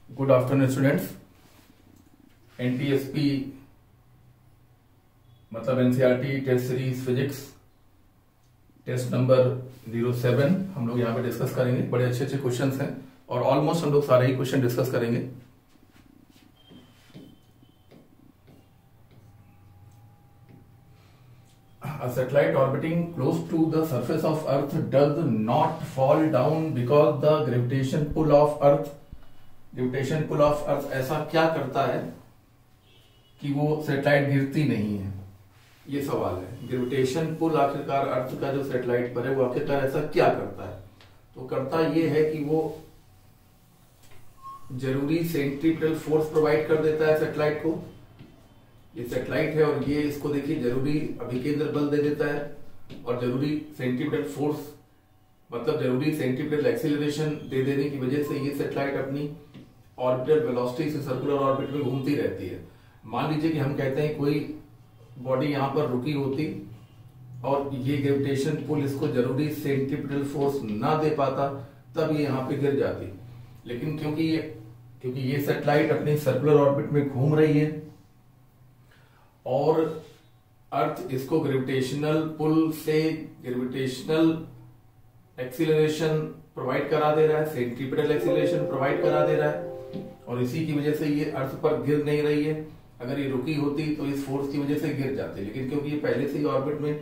Good afternoon students. NTSP मतलब NCERT test series physics test number 07 हम लोग यहाँ पे डिस्कस करेंगे। बड़े अच्छे अच्छे क्वेश्चंस हैं और ऑलमोस्ट हम लोग सारे ही क्वेश्चन डिस्कस करेंगे। A satellite orbiting close to the surface of Earth does not fall down because the gravitation pull of Earth ऐसा क्या करता है कि वो सैटेलाइट गिरती नहीं है? ये सवाल है। ग्रेविटेशन पुल आखिरकार अर्थ का जो सैटेलाइट पर है वो आखिरकार ऐसा क्या करता है? तो करता ये है कि वो जरूरी सेंट्रीपिटल फोर्स प्रोवाइड कर देता है सैटेलाइट को। ये सैटेलाइट है और ये इसको देखिए जरूरी अभिकेंद्र बल दे देता है और जरूरी सेंट्रीपिटल फोर्स मतलब जरूरी सेंट्रीपिटल एक्सीलरेशन दे देने की वजह से ये सैटेलाइट अपनी ऑर्बिटल वेलोसिटी से सर्कुलर ऑर्बिट में घूमती रहती है। मान लीजिए कि हम कहते हैं कोई बॉडी यहां पर रुकी होती और ये ग्रेविटेशन पुल इसको जरूरी सेंट्रीपिटल फोर्स ना दे पाता, तब ये यहां पे गिर जाती। लेकिन क्योंकि ये सैटेलाइट अपनी सर्कुलर ऑर्बिट में घूम रही है और अर्थ इसको ग्रेविटेशनल पुल से ग्रेविटेशनल एक्सीलरेशन प्रोवाइड करा दे रहा है, सेंट्रीपिटल एक्सीलरेशन प्रोवाइड करा दे रहा है और इसी की वजह से ये अर्थ पर गिर नहीं रही है। अगर ये रुकी होती तो इस फोर्स की वजह से गिर जाती, लेकिन क्योंकि ये पहले से ही ऑर्बिट में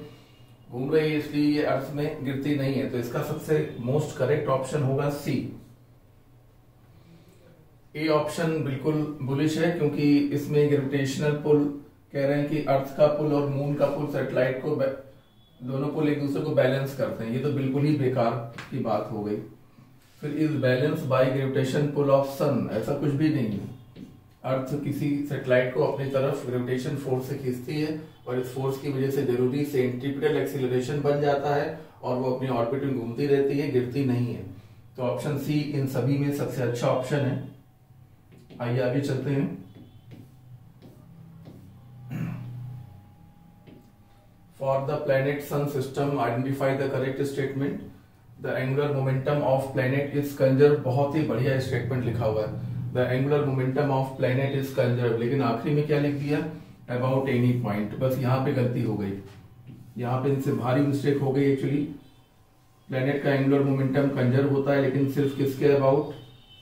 घूम रही है इसलिए ये अर्थ में गिरती नहीं है। तो इसका सबसे मोस्ट करेक्ट ऑप्शन होगा सी। ए ऑप्शन बिल्कुल बुलिश है क्योंकि इसमें ग्रेविटेशनल पुल कह रहे हैं कि अर्थ का पुल और मून का पुल सैटेलाइट को दोनों पुल एक दूसरे को बैलेंस करते हैं। ये तो बिल्कुल ही बेकार की बात हो गई। फिर is balance by gravitation pull of sun, ऐसा कुछ भी नहीं है। अर्थ किसी सैटेलाइट को अपनी तरफ ग्रेविटेशन फोर्स से खींचती है और इस फोर्स की वजह से जरूरी सेंट्रीपिटल एक्सीलरेशन बन जाता है और वो अपनी ऑर्बिट में घूमती रहती है, गिरती नहीं है। तो ऑप्शन सी इन सभी में सबसे अच्छा ऑप्शन है। आइए आगे चलते हैं। For the planet sun system, identify the correct statement. The angular momentum of planet is conserved. बहुत ही बढ़िया स्टेटमेंट लिखा हुआ है। The angular momentum of planet is conserved, लेकिन आखिरी में क्या लिख दिया? About any point। बस यहाँ पे गलती हो गई, यहाँ पे इनसे भारी मिस्टेक हो गई। एक्चुअली प्लेनेट का एंगुलर मोमेंटम कंजर्व होता है, लेकिन सिर्फ किसके अबाउट?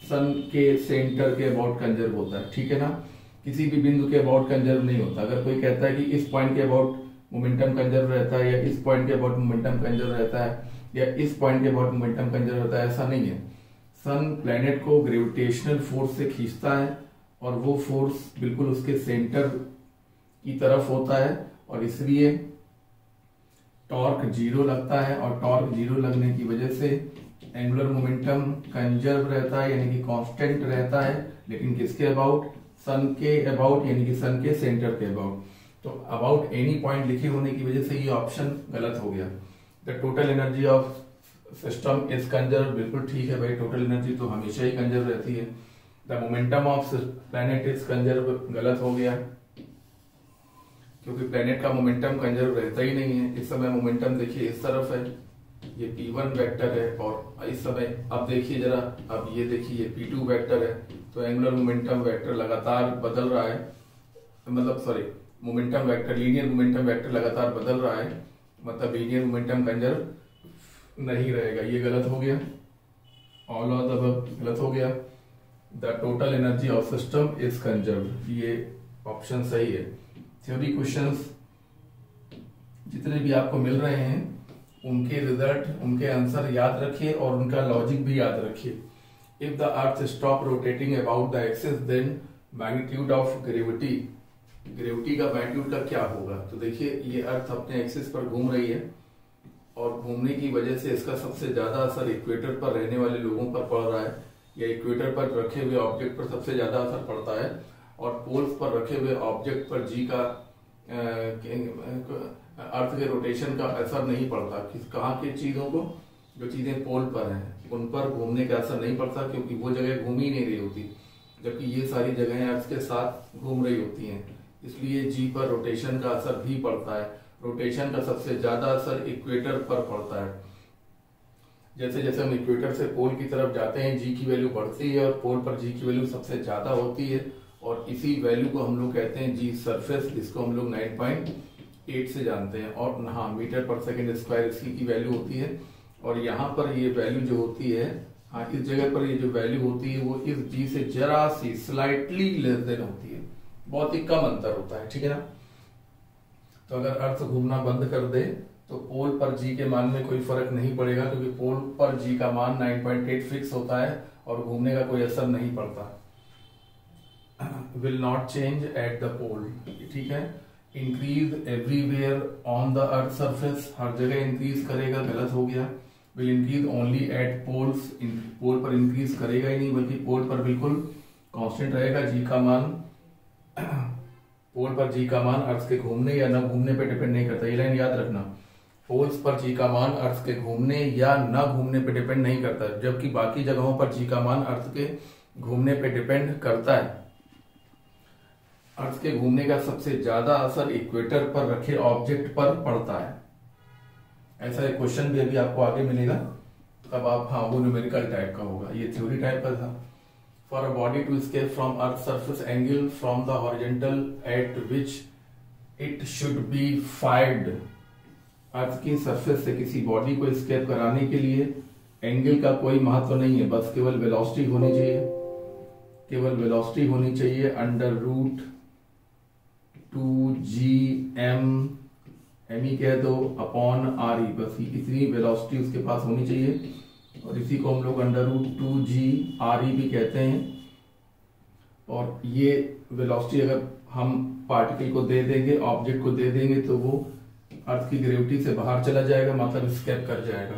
सन के सेंटर के अबाउट कंजर्व होता है, ठीक है ना? किसी भी बिंदु के अबाउट कंजर्व नहीं होता। अगर कोई कहता है कि इस पॉइंट के अबाउट मोमेंटम कंजर्व रहता है या इस पॉइंट के अबाउट मोमेंटम कंजर्व रहता है या इस पॉइंट के अबाउट मोमेंटम कंजर्व रहता है, ऐसा नहीं है। सन प्लेनेट को ग्रेविटेशनल फोर्स से खींचता है और वो फोर्स बिल्कुल उसके सेंटर की तरफ होता है और इसलिए टॉर्क जीरो लगता है और टॉर्क जीरो लगने की वजह से एंगुलर मोमेंटम कंजर्व रहता है, यानी कि कांस्टेंट रहता है। लेकिन किसके अबाउट? सन के अबाउट, यानी कि सन के सेंटर के अबाउट। तो अबाउट एनी पॉइंट लिखे होने की वजह से ये ऑप्शन गलत हो गया। The total energy of system is conserve, बिल्कुल ठीक है भाई, टोटल एनर्जी तो हमेशा ही कंजर्व रहती है। The momentum of planet is conserve गलत हो गया क्योंकि प्लैनेट का मोमेंटम कंजर्व रहता ही नहीं है। इस समय मोमेंटम देखिए इस तरफ है, ये P1 वेक्टर है और इस समय अब देखिए जरा, अब ये देखिए ये P2 वेक्टर है। तो एंगुलर मोमेंटम वेक्टर लगातार बदल रहा है, मतलब sorry momentum vector, linear momentum vector लगातार बदल रहा है, मतलब लीनियर मोमेंटम कंजर्व नहीं रहेगा। ये गलत हो गया, ऑल ऑफ द अबव गलत हो गया। The total energy of system is conserve, ये ऑप्शन सही है। थ्योरी क्वेश्चंस जितने भी आपको मिल रहे हैं उनके रिजल्ट, उनके आंसर याद रखिए और उनका लॉजिक भी याद रखिए। If the earth stop rotating about the axis then magnitude of gravity का मैग्नीट्यूड का क्या होगा? तो देखिए ये अर्थ अपने एक्सिस पर घूम रही है और घूमने की वजह से इसका सबसे ज्यादा असर इक्वेटर पर रहने वाले लोगों पर पड़ रहा है या इक्वेटर पर रखे हुए ऑब्जेक्ट पर सबसे ज्यादा असर पड़ता है और पोल्स पर रखे हुए ऑब्जेक्ट पर जी का अर्थ के रोटेशन का असर नहीं पड़ता। कहाँ की चीजों को, जो चीजें पोल पर हैं उन पर घूमने का असर नहीं पड़ता क्योंकि वो जगह घूम ही नहीं रही होती, जबकि ये सारी जगहें अर्थ के साथ घूम रही होती हैं, इसलिए जी पर रोटेशन का असर भी पड़ता है। रोटेशन का सबसे ज्यादा असर इक्वेटर पर पड़ता है। जैसे जैसे हम इक्वेटर से पोल की तरफ जाते हैं जी की वैल्यू बढ़ती है और पोल पर जी की वैल्यू सबसे ज्यादा होती है, और इसी वैल्यू को हम लोग कहते हैं जी सरफेस, जिसको हम लोग 9.8 से जानते हैं, और हाँ मीटर पर सेकेंड स्क्वायर इसकी की वैल्यू होती है। और यहाँ पर ये वैल्यू जो होती है, हाँ इस जगह पर ये जो वैल्यू होती है वो इस जी से जरा सी स्लाइटली लेस देन होती है, बहुत ही कम अंतर होता है, ठीक है ना। तो अगर अर्थ घूमना बंद कर दे तो पोल पर जी के मान में कोई फर्क नहीं पड़ेगा, क्योंकि पोल पर जी का मान 9.8 फिक्स होता है और घूमने का कोई असर नहीं पड़ता। Will not change at the pole, ठीक है। Increase everywhere on the earth surface, हर जगह इंक्रीज करेगा, गलत हो गया। Will increase only at poles, pole पर इंक्रीज करेगा ही नहीं, बल्कि पोल पर बिल्कुल कांस्टेंट रहेगा जी का मान। पोल पर जी का मान अर्थ के घूमने या न घूमने पर डिपेंड नहीं करता, ये लाइन याद रखना। पोल्स पर जी का मान अर्थ के घूमने या न घूमने पर डिपेंड नहीं करता, जबकि बाकी जगहों पर जी का मान अर्थ के घूमने पर डिपेंड करता है। अर्थ के घूमने का सबसे ज्यादा असर इक्वेटर पर रखे ऑब्जेक्ट पर पड़ता है। ऐसा एक क्वेश्चन भी अभी आपको आगे मिलेगा, तब आप, हाँ वो न्यूमेरिकल टाइप का होगा, ये थ्योरी टाइप का था। For a body to escape from earth surface angle from the horizontal at which it should be fired, earth की सरफेस से किसी बॉडी को एस्केप कराने के लिए एंगल का कोई महत्व नहीं है, बस केवल वेलोसिटी होनी चाहिए, केवल वेलोसिटी होनी चाहिए। अंडर रूट 2gm एम कह दो अपॉन आर ई, बस इतनी वेलोसिटी उसके पास होनी चाहिए, और इसी को हम लोग अंडर रूट 2g भी कहते हैं। और ये वेलोसिटी अगर हम पार्टिकल को दे देंगे, ऑब्जेक्ट को दे देंगे, तो वो अर्थ की ग्रेविटी से बाहर चला जाएगा, मतलब स्केप कर जाएगा।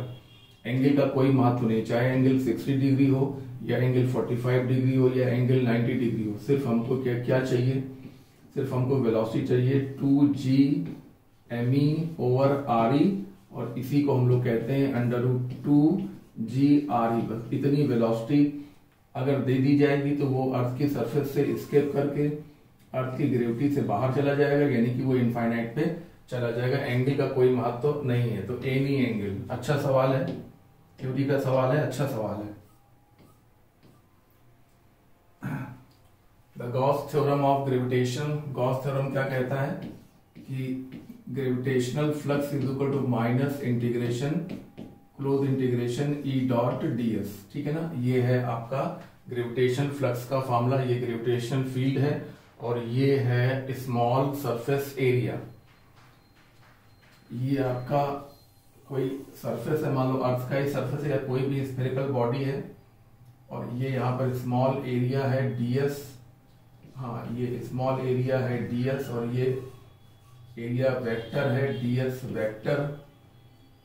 एंगल का कोई महत्व नहीं, चाहे एंगल 60 डिग्री हो या एंगल 45 डिग्री हो या एंगल 90 डिग्री हो, सिर्फ हमको क्या चाहिए, सिर्फ हमको वेलोसिटी चाहिए 2gme ओवर re, और इसी को हम लोग कहते हैं अंडर रूट 2g re। बस इतनी वेलोसिटी अगर दे दी जाएगी तो वो अर्थ की सरफेस से एस्केप करके अर्थ की ग्रेविटी से बाहर चला जाएगा, यानी कि वो इनफाइनाइट पे चला जाएगा। एंगल का कोई महत्व नहीं है, तो एनी एंगल। अच्छा सवाल है, थ्योरी का सवाल है, अच्छा सवाल है। The Gauss theorem of gravitation, Gauss theorem क्या कहता है कि gravitational flux is equal to minus integration close integration E dot ds, ठीक है ना। ये है आपका ग्रेविटेशन फ्लक्स का फॉर्मूला, ये ग्रेविटेशन फील्ड है और ये है स्मॉल सरफेस एरिया। ये आपका कोई सरफेस है, मान लो अर्थ का ही सरफेस है या कोई भी स्फेरिकल बॉडी है, और ये यहाँ पर स्मॉल एरिया है ds, हाँ ये स्मॉल एरिया है ds, और ये एरिया वेक्टर है ds वेक्टर,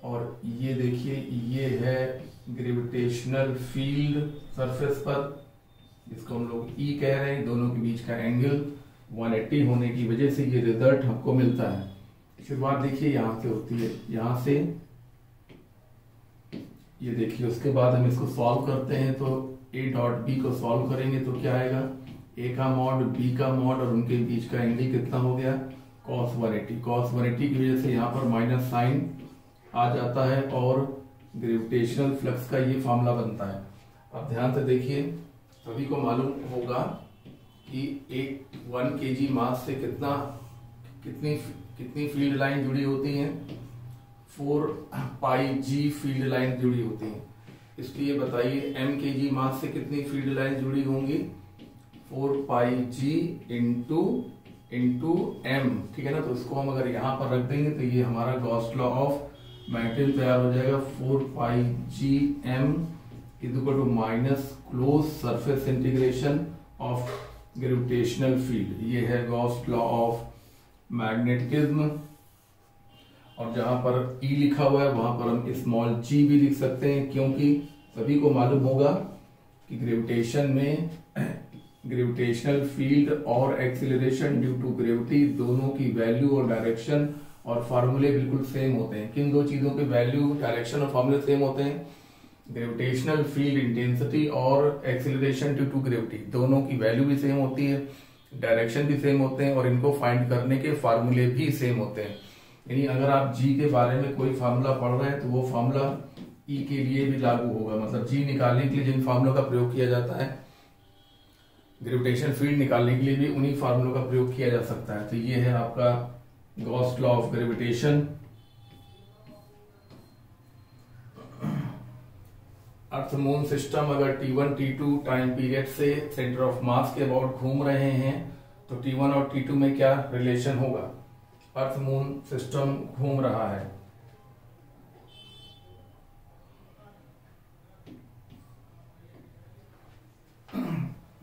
और ये देखिए ये है ग्रेविटेशनल फील्ड सरफेस पर, इसको हम लोग E कह रहे हैं। दोनों के बीच का एंगल 180 होने की वजह से ये रिजल्ट हमको मिलता है। शुरुआत देखिए यहाँ से होती है, यहाँ से ये देखिए, उसके बाद हम इसको सॉल्व करते हैं, तो A डॉट B को सॉल्व करेंगे तो क्या आएगा, A का मॉड B का मॉड, और उनके बीच का एंगल कितना हो गया, cos 180। cos 180 की वजह से यहाँ पर माइनस साइन आ जाता है और ग्रेविटेशनल फ्लक्स का ये फॉर्मूला बनता है। अब ध्यान से देखिए, सभी को मालूम होगा कि एक 1 kg मास से कितनी फील्ड लाइन जुड़ी होती हैं, 4πg फील्ड लाइन जुड़ी होती हैं। इसलिए बताइए m kg मास से कितनी फील्ड लाइन जुड़ी होंगी, 4πg इंटू m, ठीक है ना। तो इसको हम अगर यहाँ पर रख देंगे तो ये हमारा गॉस लॉ ऑफ मैटेरियल तैयार हो जाएगा। 4πgm is equal to minus close surface integration of gravitational field, ये है गॉस लॉ ऑफ मैग्नेटिज्म। और जहां पर E लिखा हुआ है वहां पर हम स्मॉल g भी लिख सकते हैं, क्योंकि सभी को मालूम होगा कि ग्रेविटेशन में ग्रेविटेशनल फील्ड और एक्सीलरेशन ड्यू टू ग्रेविटी दोनों की वैल्यू और डायरेक्शन और फार्मूले बिल्कुल सेम होते हैं। किन दो चीजों के वैल्यू, डायरेक्शन और फार्मूले सेम होते हैं, ग्रेविटेशनल फील्ड इंटेंसिटी और एक्सीलरेशन ड्यू टू ग्रेविटी, दोनों की वैल्यू भी सेम होती है, डायरेक्शन भी सेम होते हैं, और इनको फाइंड करने के फार्मूले भी सेम होते हैं। यानी अगर आप जी के बारे में कोई फार्मूला पढ़ रहे हैं तो वो फार्मूला ई के लिए भी लागू होगा। मतलब जी निकालने के लिए जिन फार्मूलों का प्रयोग किया जाता है, ग्रेविटेशन फील्ड निकालने के लिए भी उन्हीं फार्मूलों का प्रयोग किया जा सकता है। तो ये है आपका Gauss law of gravitation. Earth moon system अगर T1 T2 टाइम पीरियड से सेंटर ऑफ मास के अबाउट घूम रहे हैं तो T1 और T2 में क्या रिलेशन होगा? अर्थ मून सिस्टम घूम रहा है,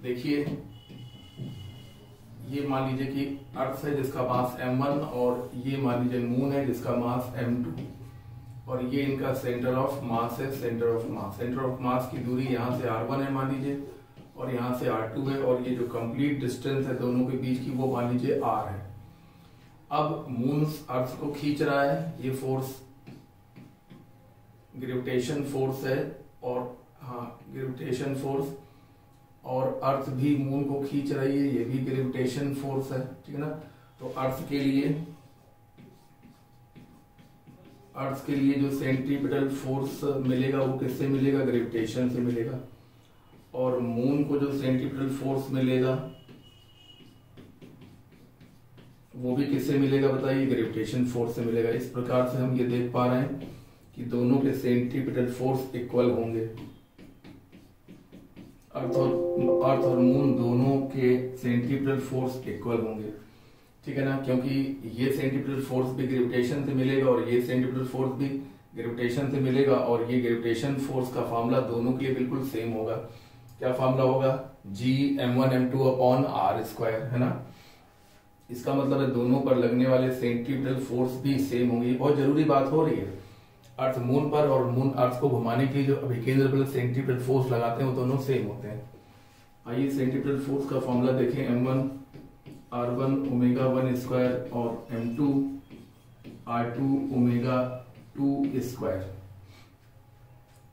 देखिए ये मान लीजिए कि अर्थ है जिसका मास m1 और ये मान लीजिए मून है जिसका मास m2 और ये इनका सेंटर ऑफ मास है। सेंटर ऑफ मास की दूरी यहाँ से r1 है मान लीजिए और यहाँ से r2 है और ये जो कंप्लीट डिस्टेंस है दोनों के बीच की वो मान लीजिए r है। अब मून अर्थ को खींच रहा है, ये फोर्स ग्रेविटेशन फोर्स है और ग्रेविटेशन फोर्स, और अर्थ भी मून को खींच रही है, ये भी ग्रेविटेशन फोर्स है, ठीक है ना। तो अर्थ के लिए जो सेंट्रीपिटल फोर्स मिलेगा वो किससे मिलेगा? ग्रेविटेशन से मिलेगा। और मून को जो सेंट्रीपिटल फोर्स मिलेगा वो भी किससे मिलेगा बताइए? ग्रेविटेशन फोर्स से मिलेगा। इस प्रकार से हम ये देख पा रहे हैं कि दोनों के सेंट्रीपिटल फोर्स इक्वल होंगे। अर्थ और मून दोनों के सेंट्रीपिटल फोर्स इक्वल होंगे, ठीक है ना, क्योंकि ये सेंट्रीपिटल फोर्स भी ग्रेविटेशन से मिलेगा और ये सेंट्रीपिटल फोर्स भी ग्रेविटेशन से मिलेगा और ये ग्रेविटेशन फोर्स का फार्मूला दोनों के लिए बिल्कुल सेम होगा। क्या फार्मूला होगा? G m1 m2 upon r square, है ना। इसका मतलब है दोनों पर लगने वाले सेंट्रीपिटल फोर्स भी सेम होंगे। बहुत जरूरी बात हो रही है। अर्थ मून पर और मून अर्थ को घुमाने के लिए जो अभिकेंद्र पर सेंट्रीपिटल फोर्स लगाते हैं वो दोनों सेम होते हैं। आइए सेंट्रीपिटल फोर्स का फॉर्मूला देखें। m1 r1 ओमेगा 1 स्क्वायर और m2 r2 ओमेगा 2 स्क्वायर,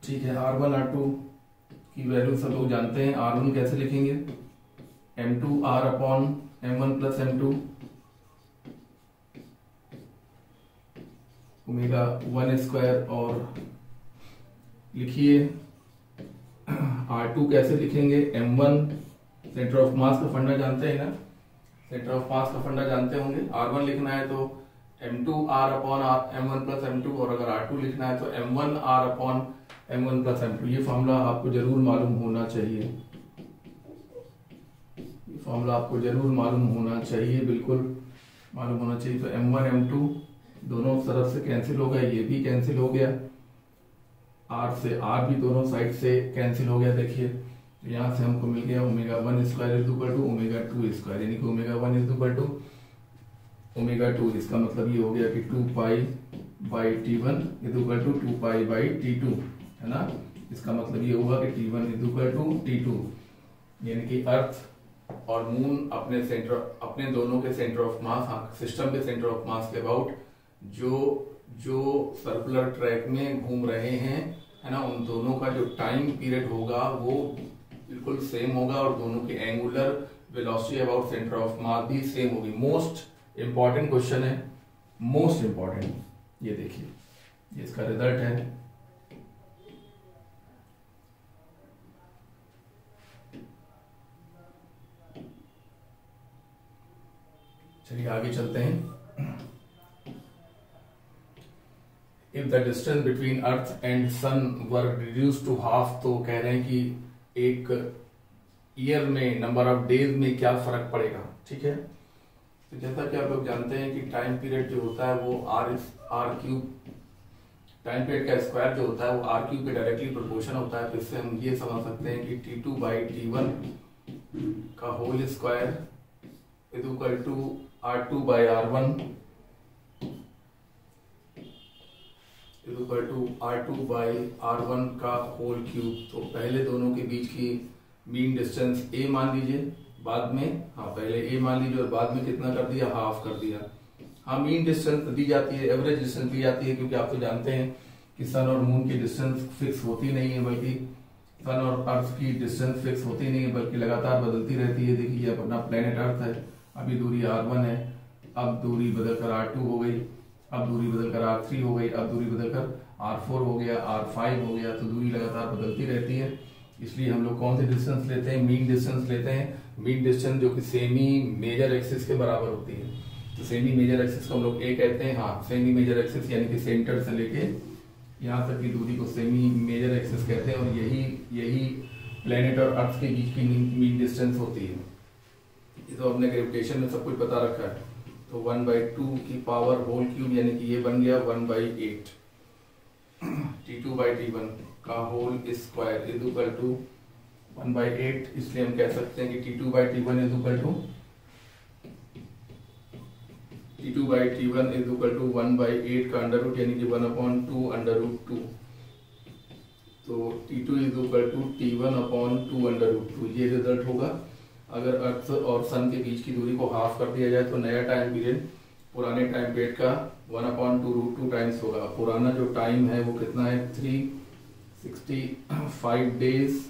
ठीक है। r1 r2 की वैल्यू सब लोग जानते हैं। r1 कैसे लिखेंगे? m2 r upon m1 plus m2 omega 1 square, और लिखिए r2 कैसे लिखेंगे? m1 सेंटर ऑफ मास का फंडा जानते हैं ना, सेंटर ऑफ मास का फंडा जानते होंगे। r1 लिखना है तो m2 r upon m1 plus m2, और अगर r2 लिखना है तो m1 r upon m1 plus m2। ये फॉर्मूला आपको जरूर मालूम होना चाहिए, ये फॉर्मूला आपको जरूर मालूम होना चाहिए, बिल्कुल मालूम होना चाहिए। तो m1 m2 दोनों तरफ से कैंसिल हो गया, ये भी कैंसिल हो गया, r से r भी दोनों साइड से कैंसिल हो गया। देखिए तो यहाँ से हमको मिल गया omega 1 square is equal to omega 2 square, यानी कि omega 1 is equal to omega 2। इसका मतलब ये हो गया कि 2 pi by T1 is equal to 2 pi by T2, है ना। इसका मतलब ये हुआ कि T1 is equal to T2, यानी कि अर्थ और मून अपने दोनों के सेंटर ऑफ मास, सिस्टम के सेंटर ऑफ मास के अबाउट जो सर्कुलर ट्रैक में घूम रहे हैं, है ना, उन दोनों का जो टाइम पीरियड होगा वो बिल्कुल सेम होगा और दोनों की angular velocity about centre of mass भी सेम होगी। मोस्ट इंपॉर्टेंट क्वेश्चन है, मोस्ट इंपॉर्टेंट। ये देखिए, ये इसका रिजल्ट है। चलिए आगे चलते हैं। If the distance between Earth and Sun were reduced to half, तो कह रहे हैं कि एक ईयर में नंबर ऑफ डेज में क्या फर्क पड़ेगा, ठीक है। तो जैसा कि आप लोग जानते हैं कि टाइम पीरियड जो होता है वो आर क्यूब, टाइम पीरियड का स्क्वायर जो होता है वो आर क्यूब के डायरेक्टली प्रोपोर्शन होता है। तो इससे हम ये समझ सकते हैं कि T2 बाई T1 का whole square is equal to R2 by R1 is equal to R2 by R1 का होल क्यूब। तो पहले दोनों के बीच की मीन डिस्टेंस a मान लीजिए, बाद में पहले a मान लीजिए और बाद में कितना कर दिया? हाफ कर दिया। मीन डिस्टेंस दी जाती है, एवरेज डिस्टेंस दी जाती है, क्योंकि आप तो जानते हैं कि सन और मून की डिस्टेंस फिक्स होती नहीं है, बल्कि सन और अर्थ की डिस्टेंस फिक्स होती नहीं है, बल्कि लगातार बदलती रहती है। देखिए अपना प्लेनेट अर्थ है, अभी दूरी R1 है, अब दूरी बदलकर R2 हो गई, अब दूरी बदलकर R3 हो गई, अब दूरी बदलकर R4 हो गया, R5 हो गया, तो दूरी लगातार बदलती रहती है। इसलिए हम लोग कौन से डिस्टेंस लेते हैं, मीन डिस्टेंस लेते हैं। मीन डिस्टेंस जो कि सेमी मेजर एक्सिस के बराबर होती है। तो सेमी मेजर एक्सिस को हम लोग ए कहते हैं। हाँ, सेमी मेजर एक्सिस यानी कि सेंटर से लेके यहाँ तक की दूरी को सेमी मेजर एक्सिस कहते हैं, और यही प्लेनेट और अर्थ के बीच की मीन डिस्टेंस होती है। ये तो अपने ग्रेविटेशन में सब कुछ बता रखा है। तो 1/2 की पावर होल क्यूब यानी कि ये बन गया 1/8 T2/T1 का whole square is equal to 1/8। इसलिए हम कह सकते हैं कि T2/T1 इज इक्वल टू 1/8 का अंडर रूट यानी कि 1/2 तो T2 is equal to T1/2 ये रिजल्ट होगा। अगर अर्थ और सन के बीच की दूरी को हाफ कर दिया जाए तो नया टाइम पीरियड पुराने टाइम पीरियड का 1/2 टाइम्स होगा। पुराना जो टाइम है वो कितना है, 365 डेज,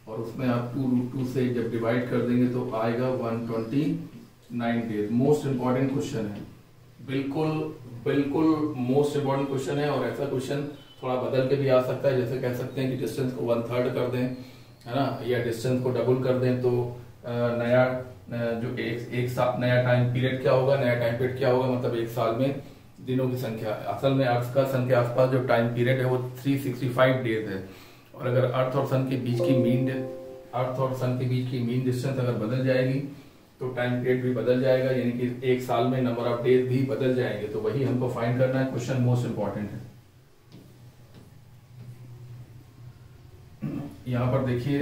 और उसमें आप 2√2 से जब डिवाइड कर देंगे तो आएगा 129 डेज। मोस्ट इंपॉर्टेंट क्वेश्चन है, बिल्कुल मोस्ट इंपॉर्टेंट क्वेश्चन है। और ऐसा क्वेश्चन थोड़ा बदल के भी आ सकता है, जैसे कह सकते हैं कि डिस्टेंस को 1/3 कर दें, है ना, या डिस्टेंस को डबल कर दें, तो नया जो एक साल नया टाइम पीरियड क्या होगा, नया टाइम पीरियड क्या होगा, मतलब एक साल में दिनों की संख्या। असल में अर्थ का सन के आसपास जो टाइम पीरियड है वो 365 डेज है। और अगर अर्थ और सन के बीच की मीन डिस्टेंस अगर बदल जाएगी तो टाइम पीरियड भी बदल जाएगा, यानी कि एक साल में नंबर ऑफ डेज भी बदल जाएंगे। तो वही हमको फाइंड करना है, क्वेश्चन मोस्ट इंपॉर्टेंट है। यहाँ पर देखिए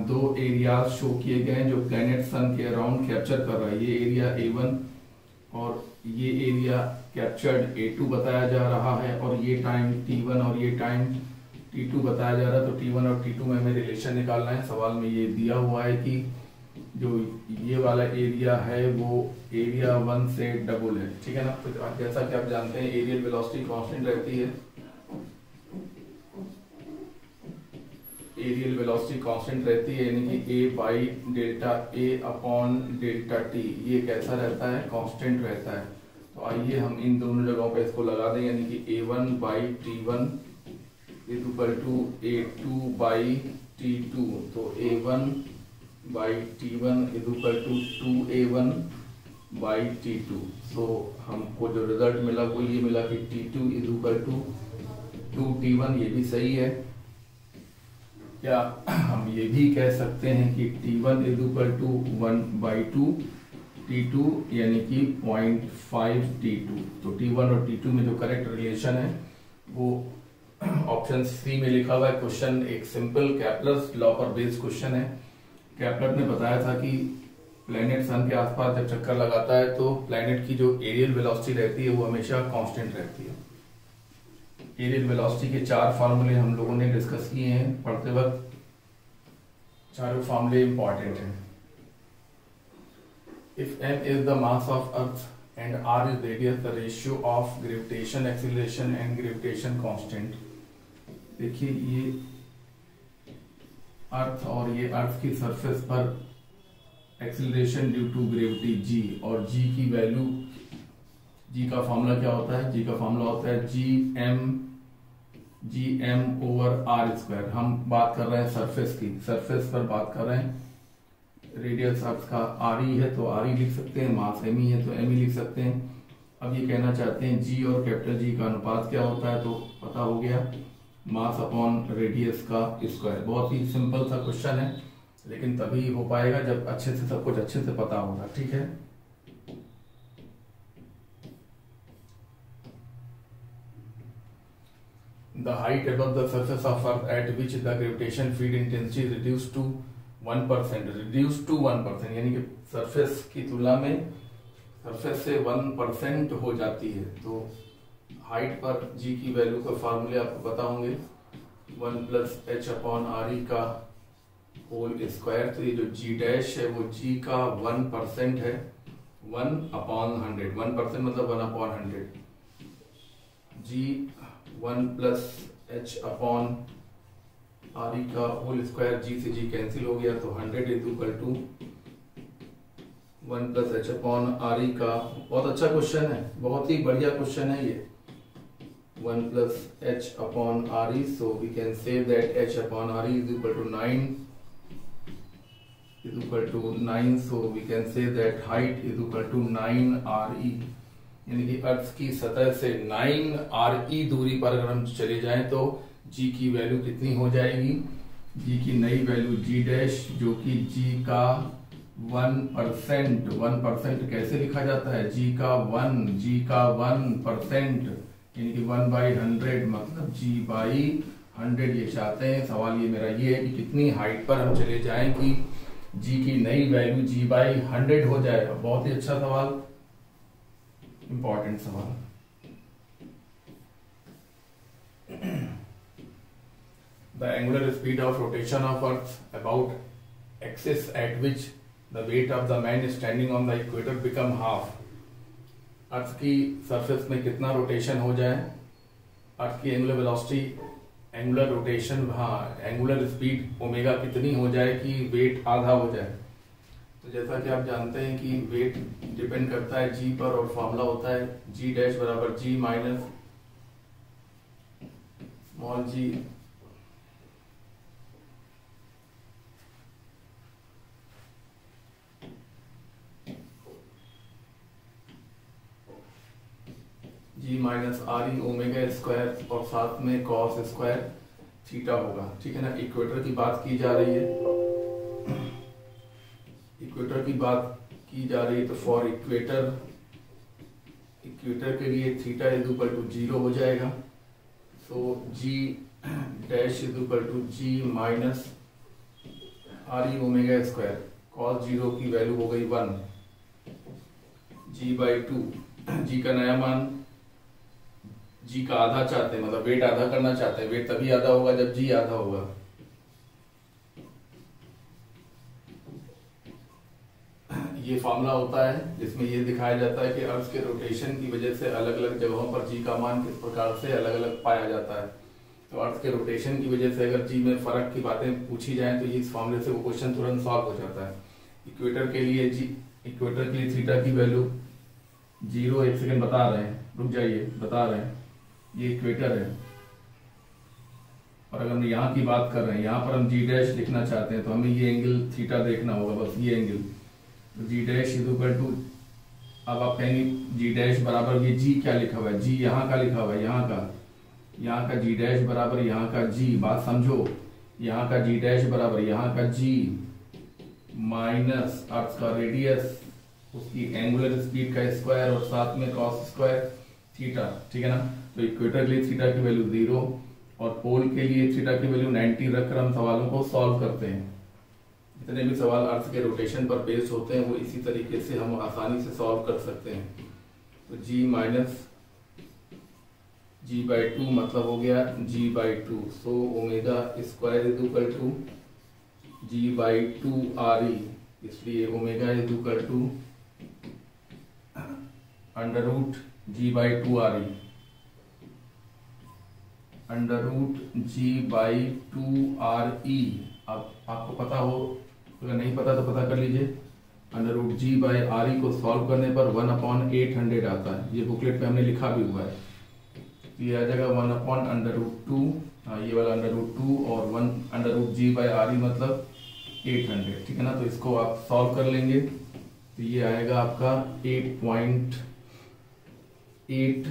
2 एरियाज शो किए गए हैं जो प्लेनेट सन के अराउंड कैप्चर कर रहा है। ये एरिया A1 और ये एरिया कैप्चर्ड A2 बताया जा रहा है, और ये टाइम T1 और ये टाइम T2 बताया जा रहा है। तो T1 और T2 में हमें रिलेशन निकालना है। सवाल में ये दिया हुआ है कि जो ये वाला एरिया है वो एरिया 1 से डबल है, ठीक है ना। तो जैसा कि आप जानते हैं एरियल वेलोसिटी कांस्टेंट रहती है, एरियल वेलोसिटी कांस्टेंट रहती है, यानी कि A/ΔA/Δt ये कैसा रहता है, कांस्टेंट रहता है। तो आइए हम इन दोनों जगहों पे इसको लगा दें, यानी कि A1/T1 is equal to A2/T2। तो A1/T1 is equal to 2A1/T2। सो हमको जो रिजल्ट मिला वो ये मिला कि T2 is equal to 2T1। ये भी सही है। या हम ये भी कह सकते हैं कि T1 is equal to 1/2 T2 यानी कि 0.5 T2। तो T1 और T2 में जो करेक्ट रिलेशन है वो ऑप्शन सी में लिखा हुआ है। क्वेश्चन एक सिंपल कैप्लर्स लॉ पर बेस्ड क्वेश्चन है। कैप्लर ने बताया था कि प्लेनेट सन के आसपास जब चक्कर लगाता है तो प्लेनेट की जो एरियल वेलोसिटी रहती है वो हमेशा कांस्टेंट रहती है। एरियल वेलोसिटी के 4 फार्मूले हम लोगों ने डिस्कस किए हैं पढ़ते वक्त। चारों फार्मूले इंपॉर्टेंट हैं। If m is the mass of earth and r is radius, the ratio of gravitation acceleration and gravitation constant। देखिए ये अर्थ और ये अर्थ की सरफेस पर acceleration due to gravity g, और g की वैल्यू, g का फॉर्मूला क्या होता है, g का फॉर्मूला होता है gm/r²। हम बात कर रहे हैं सरफेस की, सरफेस पर बात कर रहे हैं। रेडियस अर्थ का RE है तो RE लिख सकते हैं, मास ME है तो ME लिख सकते हैं। अब ये कहना चाहते हैं G और कैपिटल G का अनुपात क्या होता है, तो पता हो गया, मास अपॉन रेडियस का स्क्वायर। बहुत ही सिंपल सा क्वेश्चन है, लेकिन तभी हो पाएगा जब अच्छे से सब कुछ अच्छे से पता होगा, ठीक है। The height above the surface of Earth at which the gravitation field intensity is reduced to 1%, यानी कि सरफेस की तुलना में सरफेस से 1% हो जाती है। तो हाइट पर g की वैल्यू का फार्मूले आपको पता होंगे, 1+h/RE का होल स्क्वायर। तो ये जो g डैश है वो g का 1% है, 1/100। 1% मतलब 1/100। g 1+h/RE का होल स्क्वायर, g से g कैंसिल हो गया तो 100 इज इक्वल टू 1+h/RE का। बहुत अच्छा क्वेश्चन है, बहुत ही बढ़िया क्वेश्चन है ये। 1 plus h upon re. So we can say that h upon re is equal to 9 so we can say that height is equal to 9 re, यानी कि अर्थ की सतह से 9 re दूरी पर अगर हम चले जाएं तो g की वैल्यू कितनी हो जाएगी, g की नई वैल्यू g डैश, जो कि g का 1% कैसे लिखा जाता है, g का 1% यानी कि 1/100 मतलब g बाई 100 ये चाहते हैं। सवाल ये मेरा ये है कि कितनी हाइट पर हम चले जाएं कि g की नई वैल्यू g बाई 100 हो जाए। बहुत ही अच्छा सवाल, इंपॉर्टेंट सवाल। The angular speed of rotation of Earth about axis at which the weight of the man standing on the equator become half। अर्थ की सरफेस में कितना रोटेशन हो जाए, अर्थ की angular velocity, angular rotation, angular speed omega कितनी हो जाए कि वेट आधा हो जाए। तो जैसा कि आप जानते हैं कि वेट डिपेंड करता है जी पर, और फॉर्मूला होता है जी डैश बराबर G minus small G G minus R E omega square और साथ में कॉस स्क्वायर थीटा होगा। ठीक है ना। इक्वेटर की बात की जा रही है, इक्वेटर की बात की जा रही है, तो फॉर इक्वेटर के लिए थीटा इज इक्वल टू 0 हो जाएगा। So G dash is equal to G minus R E omega square, cos 0 की वैल्यू हो गई 1, जी बाई 2, जी का नया मान, जी का आधा चाहते हैं, मतलब वेट आधा करना चाहते हैं। वेट तभी आधा होगा जब जी आधा होगा। ये फॉर्मूला होता है जिसमें ये दिखाया जाता है कि अर्थ के रोटेशन की वजह से अलग अलग जगहों पर जी का मान किस प्रकार से अलग अलग पाया जाता है। तो अर्थ के रोटेशन की वजह से अगर जी में फर्क की बातें पूछी जाए तो ये इस फॉर्मूले से वो क्वेश्चन तुरंत सॉल्व हो जाता है। इक्वेटर के लिए थीटा की वैल्यू 0, 1 सेकेंड बता रहे हैं, रुक जाइए, बता रहे हैं। ये इक्वेटर है और अगर हम यहाँ की बात कर रहे हैं, यहाँ पर हम जी डैश लिखना चाहते हैं तो हमें ये एंगल थीटा देखना होगा, बस ये एंगल। तो जी डैश इज इक्वल टू, अब आप कहेंगे जी डैश बराबर, ये जी क्या लिखा हुआ है, जी यहाँ का लिखा हुआ है, यहाँ का जी डैश बराबर यहाँ का जी, बात समझो, यहाँ का जी डैश बराबर यहाँ का जी माइनस अर्थ का रेडियस, उसकी एंगुलर स्पीड का स्क्वायर और साथ में कॉस स्क्वायर थीटा। ठीक है ना। तो इक्वेटर के लिए थीटा की वैल्यू 0 और पोल के लिए थीटा की वैल्यू 90 रखकर हम सवालों को सॉल्व करते हैं। जितने भी सवाल अर्थ के रोटेशन पर बेस्ड होते हैं वो इसी तरीके से हम आसानी से सॉल्व कर सकते हैं। तो जी माइनस जी बाई 2 मतलब हो गया G by 2, so omega square is equal to G by 2 R E, इसलिए omega is equal to under root ji by 2 R E, under root ji by 2 R E. अब आपको पता हो, अगर नहीं पता तो पता कर लीजिए। Under root ji by R E को सॉल्व करने पर 1/800 आता है, ये बुकलेट पे हमने लिखा भी हुआ है। ये आ जाएगा 1/√2, ये वाला √2 और 1 under root ji by R E मतलब 800। ठीक है ना। तो इसको आप सॉल्व कर लेंगे तो ये आएगा आपका 8.8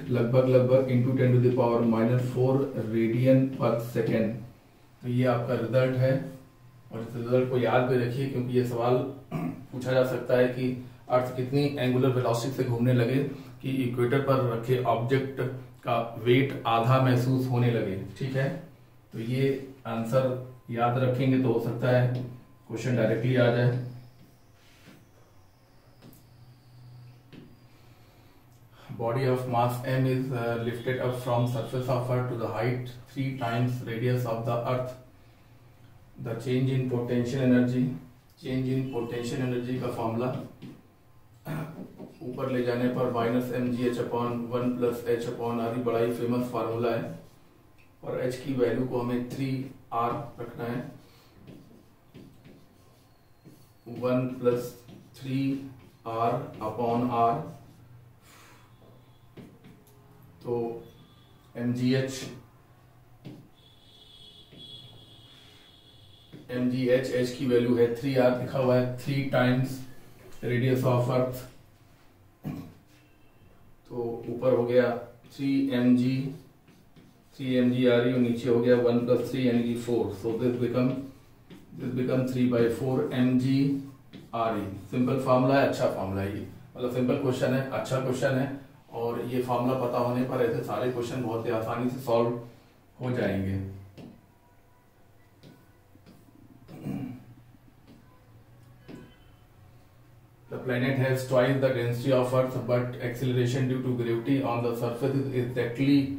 लगभग इंटू 10⁻⁻⁴ रेडियन पर सेकेंड। तो ये आपका रिजल्ट है और इस रिजल्ट को याद भी रखिए क्योंकि ये सवाल पूछा जा सकता है कि अर्थ कितनी एंगुलर वेलोसिटी से घूमने लगे कि इक्वेटर पर रखे ऑब्जेक्ट का वेट आधा महसूस होने लगे। ठीक है। तो ये आंसर याद रखेंगे तो हो सकता है क्वेश्चन डायरेक्टली आ जाए। Body of mass m is lifted up from surface of Earth to the height 3 times radius of the Earth. The change in potential energy का फॉर्मूला ऊपर ले जाने पर -mgh/1 + h/r, बड़ा ही फेमस फार्मूला है और h की वैल्यू को हमें 3r रखना है, 1 + 3r/r। तो एच की वैल्यू है 3r, लिखा हुआ है 3 टाइम्स रेडियस ऑफ अर्थ। तो ऊपर हो गया 3mg RE और नीचे हो गया 1 + 3 यानी कि 4। So this become 3/4 mg RE। Simple formula है, अच्छा फार्मूला है ये, मतलब सिंपल क्वेश्चन है, अच्छा क्वेश्चन है, और ये फार्मूला पता होने पर ऐसे सारे क्वेश्चन बहुत ही आसानी से सॉल्व हो जाएंगे। The planet has twice the density of Earth, but acceleration due to gravity on the surface is exactly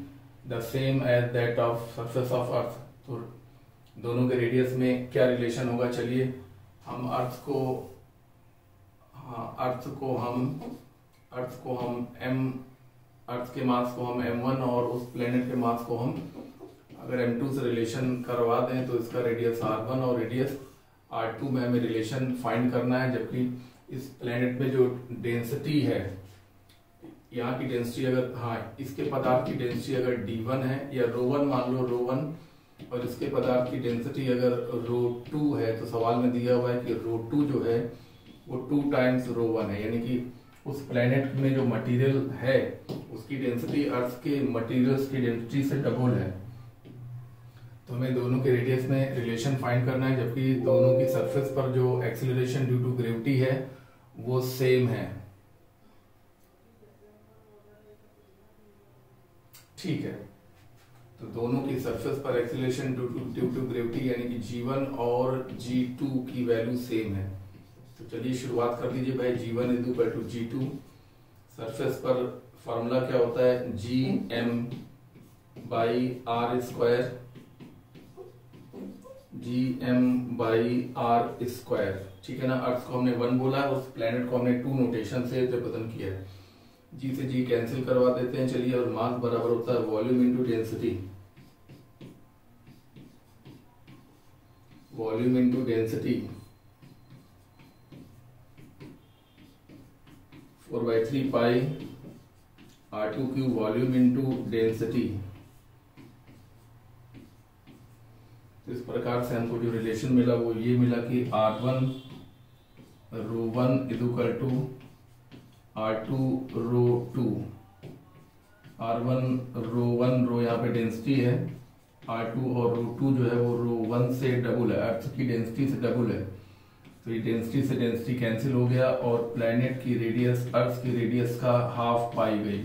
the same as that of surface of Earth। तो दोनों के रेडियस में क्या रिलेशन होगा? चलिए हम अर्थ के मास को हम m1 और उस प्लेनेट के मास को हम अगर m2 से रिलेशन करवा दें तो इसका रेडियस r1 और रेडियस r2 में हमें रिलेशन फाइंड करना है। जबकि इस प्लेनेट में जो डेंसिटी है, यहाँ की डेंसिटी अगर इसके पदार्थ की डेंसिटी अगर d1 है या ρ1 मान लो ρ1, और इसके पदार्थ की डेंसिटी अगर ρ2 है, तो सवाल में दिया हुआ है कि ρ2 जो है वो 2 टाइम्स ρ1 है, यानी कि उस प्लेनेट में जो मटेरियल है उसकी डेंसिटी अर्थ के मटेरियल्स की डेंसिटी से डबल है। तो हमें दोनों के रेडियस में रिलेशन फाइंड करना है, जबकि दोनों की सरफेस पर जो एक्सीलरेशन ड्यू टू ग्रेविटी है वो सेम है। ठीक है, तो दोनों की सरफेस पर एक्सीलरेशन ड्यू टू ग्रेविटी यानी कि g1 और g2 की वैल्यू सेम है। तो चलिए शुरुआत कर दीजिए भाई। g1 = g2। सरफेस पर फॉर्मूला क्या होता है? gm/r²। ठीक है ना। अर्थ को हमने 1 बोला है, उस प्लेनेट को हमने 2 नोटेशन से रिप्रेजेंट किया है। जी से जी कैंसिल करवा देते हैं। चलिए, और मास बराबर होता है volume into density. Volume into density 4/3 पाई r2³ वॉल्यूम इनटू डेंसिटी। इस प्रकार से हमको जो रिलेशन मिला वो ये मिला कि r1 ρ1 = r2 ρ2। r1 ρ1 यहाँ पे डेंसिटी है, r2 और ρ2 जो है वो ρ1 से डबल है, अर्थ की डेंसिटी से डबल है। तो ये डेंसिटी से डेंसिटी कैंसिल हो गया और प्लेनेट की रेडियस अर्थ की रेडियस का हाफ पाई गई।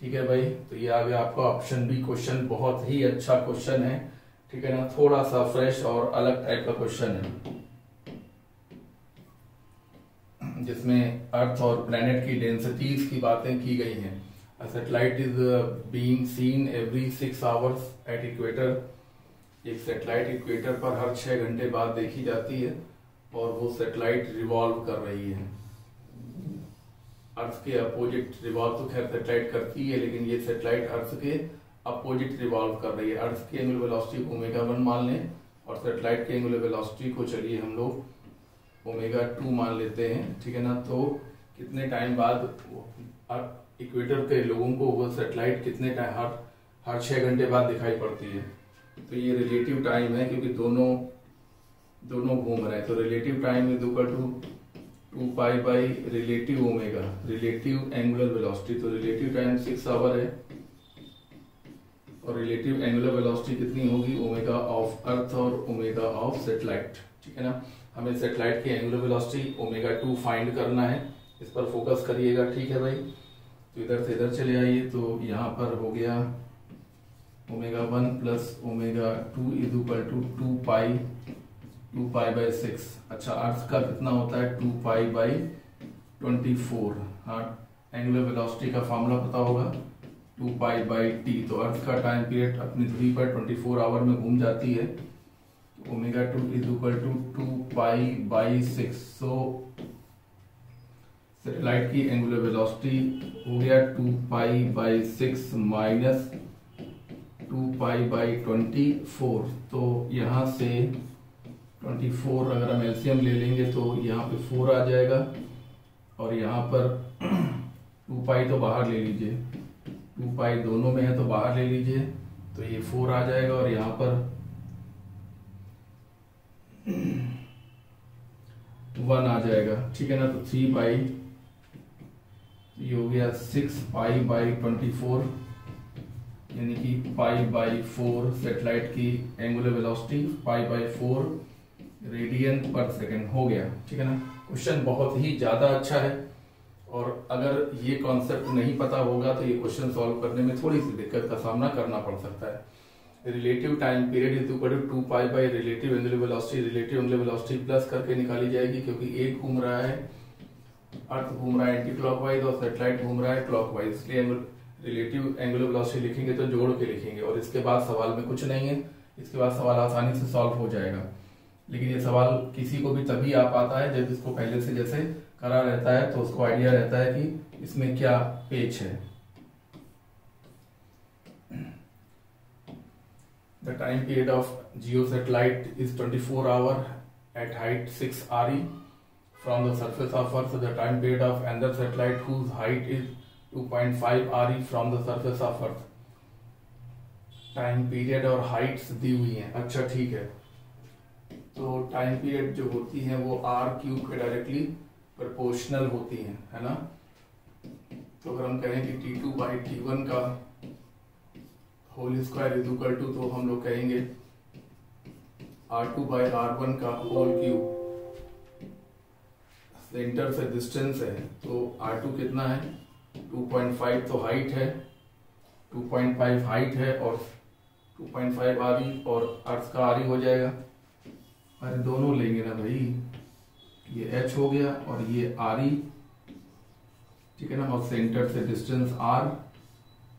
ठीक है भाई, तो ये आ गया आपका ऑप्शन बी क्वेश्चन। बहुत ही अच्छा क्वेश्चन है, ठीक है ना। थोड़ा सा फ्रेश और अलग टाइप का क्वेश्चन है, जिसमें अर्थ और प्लेनेट की डेंसिटीज की बातें की गई हैं। A satellite is being seen every 6 hours at equator। एक सैटेलाइट इक्वेटर पर हर 6 घंटे बाद देखी जाती है और वो सैटेलाइट रिवॉल्व कर रही है अर्थ के अपोजिट। रिवॉल्व तो खैर सैटेलाइट करती है, लेकिन ये सैटेलाइट अर्थ के अपोजिट रिवॉल्व कर रही है। अर्थ की एंगुलर वेलोसिटी ω1 मान लें और सैटेलाइट की एंगुलर वेलोसिटी को चलिए हम लोग ω2 मान लेते हैं। ठीक है ना। तो कितने टाइम बाद इक्वेटर के लोगों को वो सैटेलाइट कितने टाइम हर 6 घंटे बाद दिखाई पड़ती है? तो ये रिलेटिव टाइम है, क्योंकि दोनों घूम रहे हैं। तो relative time = 2π/ relative omega, relative angular velocity. तो रिलेटिव टाइम 6 आवर है और रिलेटिव एंगुलर वेलोसिटी कितनी होगी? ओमेगा ऑफ अर्थ और ओमेगा ऑफ सैटेलाइट। ठीक है ना। हमें सैटेलाइट की एंगुलर वेलोसिटी ω2 फाइंड करना है, इस पर फोकस करिएगा। ठीक है भाई, तो इधर से इधर चले आइए। तो यहाँ पर हो गया ω1 + ω2 = 2π/6। अच्छा, अर्थ का कितना होता है? 2π/24। हाँ, एंगुलर वेलोसिटी का फॉर्मूला पता होगा, 2π/t। तो अर्थ का टाइम पीरियड अपनी धुरी पर 24 आवर में घूम जाती है। ω2 = 2π/6। सो सैटेलाइट की एंगुलर वेलोसिटी हो गया 2π/6 माइनस 2π/24। तो यहाँ से 24 अगर हम एलसीएम ले लेंगे तो यहाँ पे 4 आ जाएगा और यहाँ पर 2π तो बाहर ले लीजिए, 2 पाई दोनों में है तो बाहर ले लीजिए, तो ये 4 आ जाएगा और यहाँ पर 1 आ जाएगा, ठीक है ना। तो 3 पाई, ये हो गया 6 पाई बाई 24, यानी कि पाई बाई 4 सेटेलाइट की angular velocity, pi by 4 radian पर सेकेंड हो गया, ठीक है ना। क्वेश्चन बहुत ही ज्यादा अच्छा है, और अगर ये कॉन्सेप्ट नहीं पता होगा तो ये क्वेश्चन सॉल्व करने में थोड़ी सी दिक्कत का सामना करना पड़ सकता है। Relative time period is equal to 2 pi by relative angular velocity, relative angular velocity plus करके निकाली जाएगी, क्योंकि एक घूम रहा है, अर्थ घूम रहा है एंटी क्लॉकवाइज और सैटेलाइट घूम रहा है क्लॉकवाइज, इसलिए रिलेटिव एंगुलर वेलोसिटी लिखेंगे तो जोड़ के लिखेंगे, और इसके बाद सवाल में कुछ नहीं है, इसके बाद सवाल आसानी से सॉल्व हो जाएगा। लेकिन ये सवाल किसी को भी तभी आ पाता है जब इसको पहले से जैसे करा रहता है, तो उसको आइडिया रहता है कि इसमें क्या पेच है। The time period of geo satellite is 24 hour at height 6 RE from the surface of Earth. The time period of another satellite whose height is 2.5 RE from the surface of Earth. Time period और Heights दी हुई हैं, अच्छा ठीक है। तो time period जो होती है वो r³ के डायरेक्टली प्रोपोर्शनल होती है ना। तो अगर हम कहें कि T2 बाई T1 का whole square is equal to, तो हम लोग कहेंगे R2 बाई R1 का होल क्यूब। सेंटर से डिस्टेंस है तो R2 कितना है 2.5, तो हाइट है 2.5 हाइट है, और 2.5 RE, और अर्थ का RE हो जाएगा। अरे दोनों लेंगे ना भाई, ये H हो गया और ये RE, ठीक है ना। और सेंटर से डिस्टेंस R,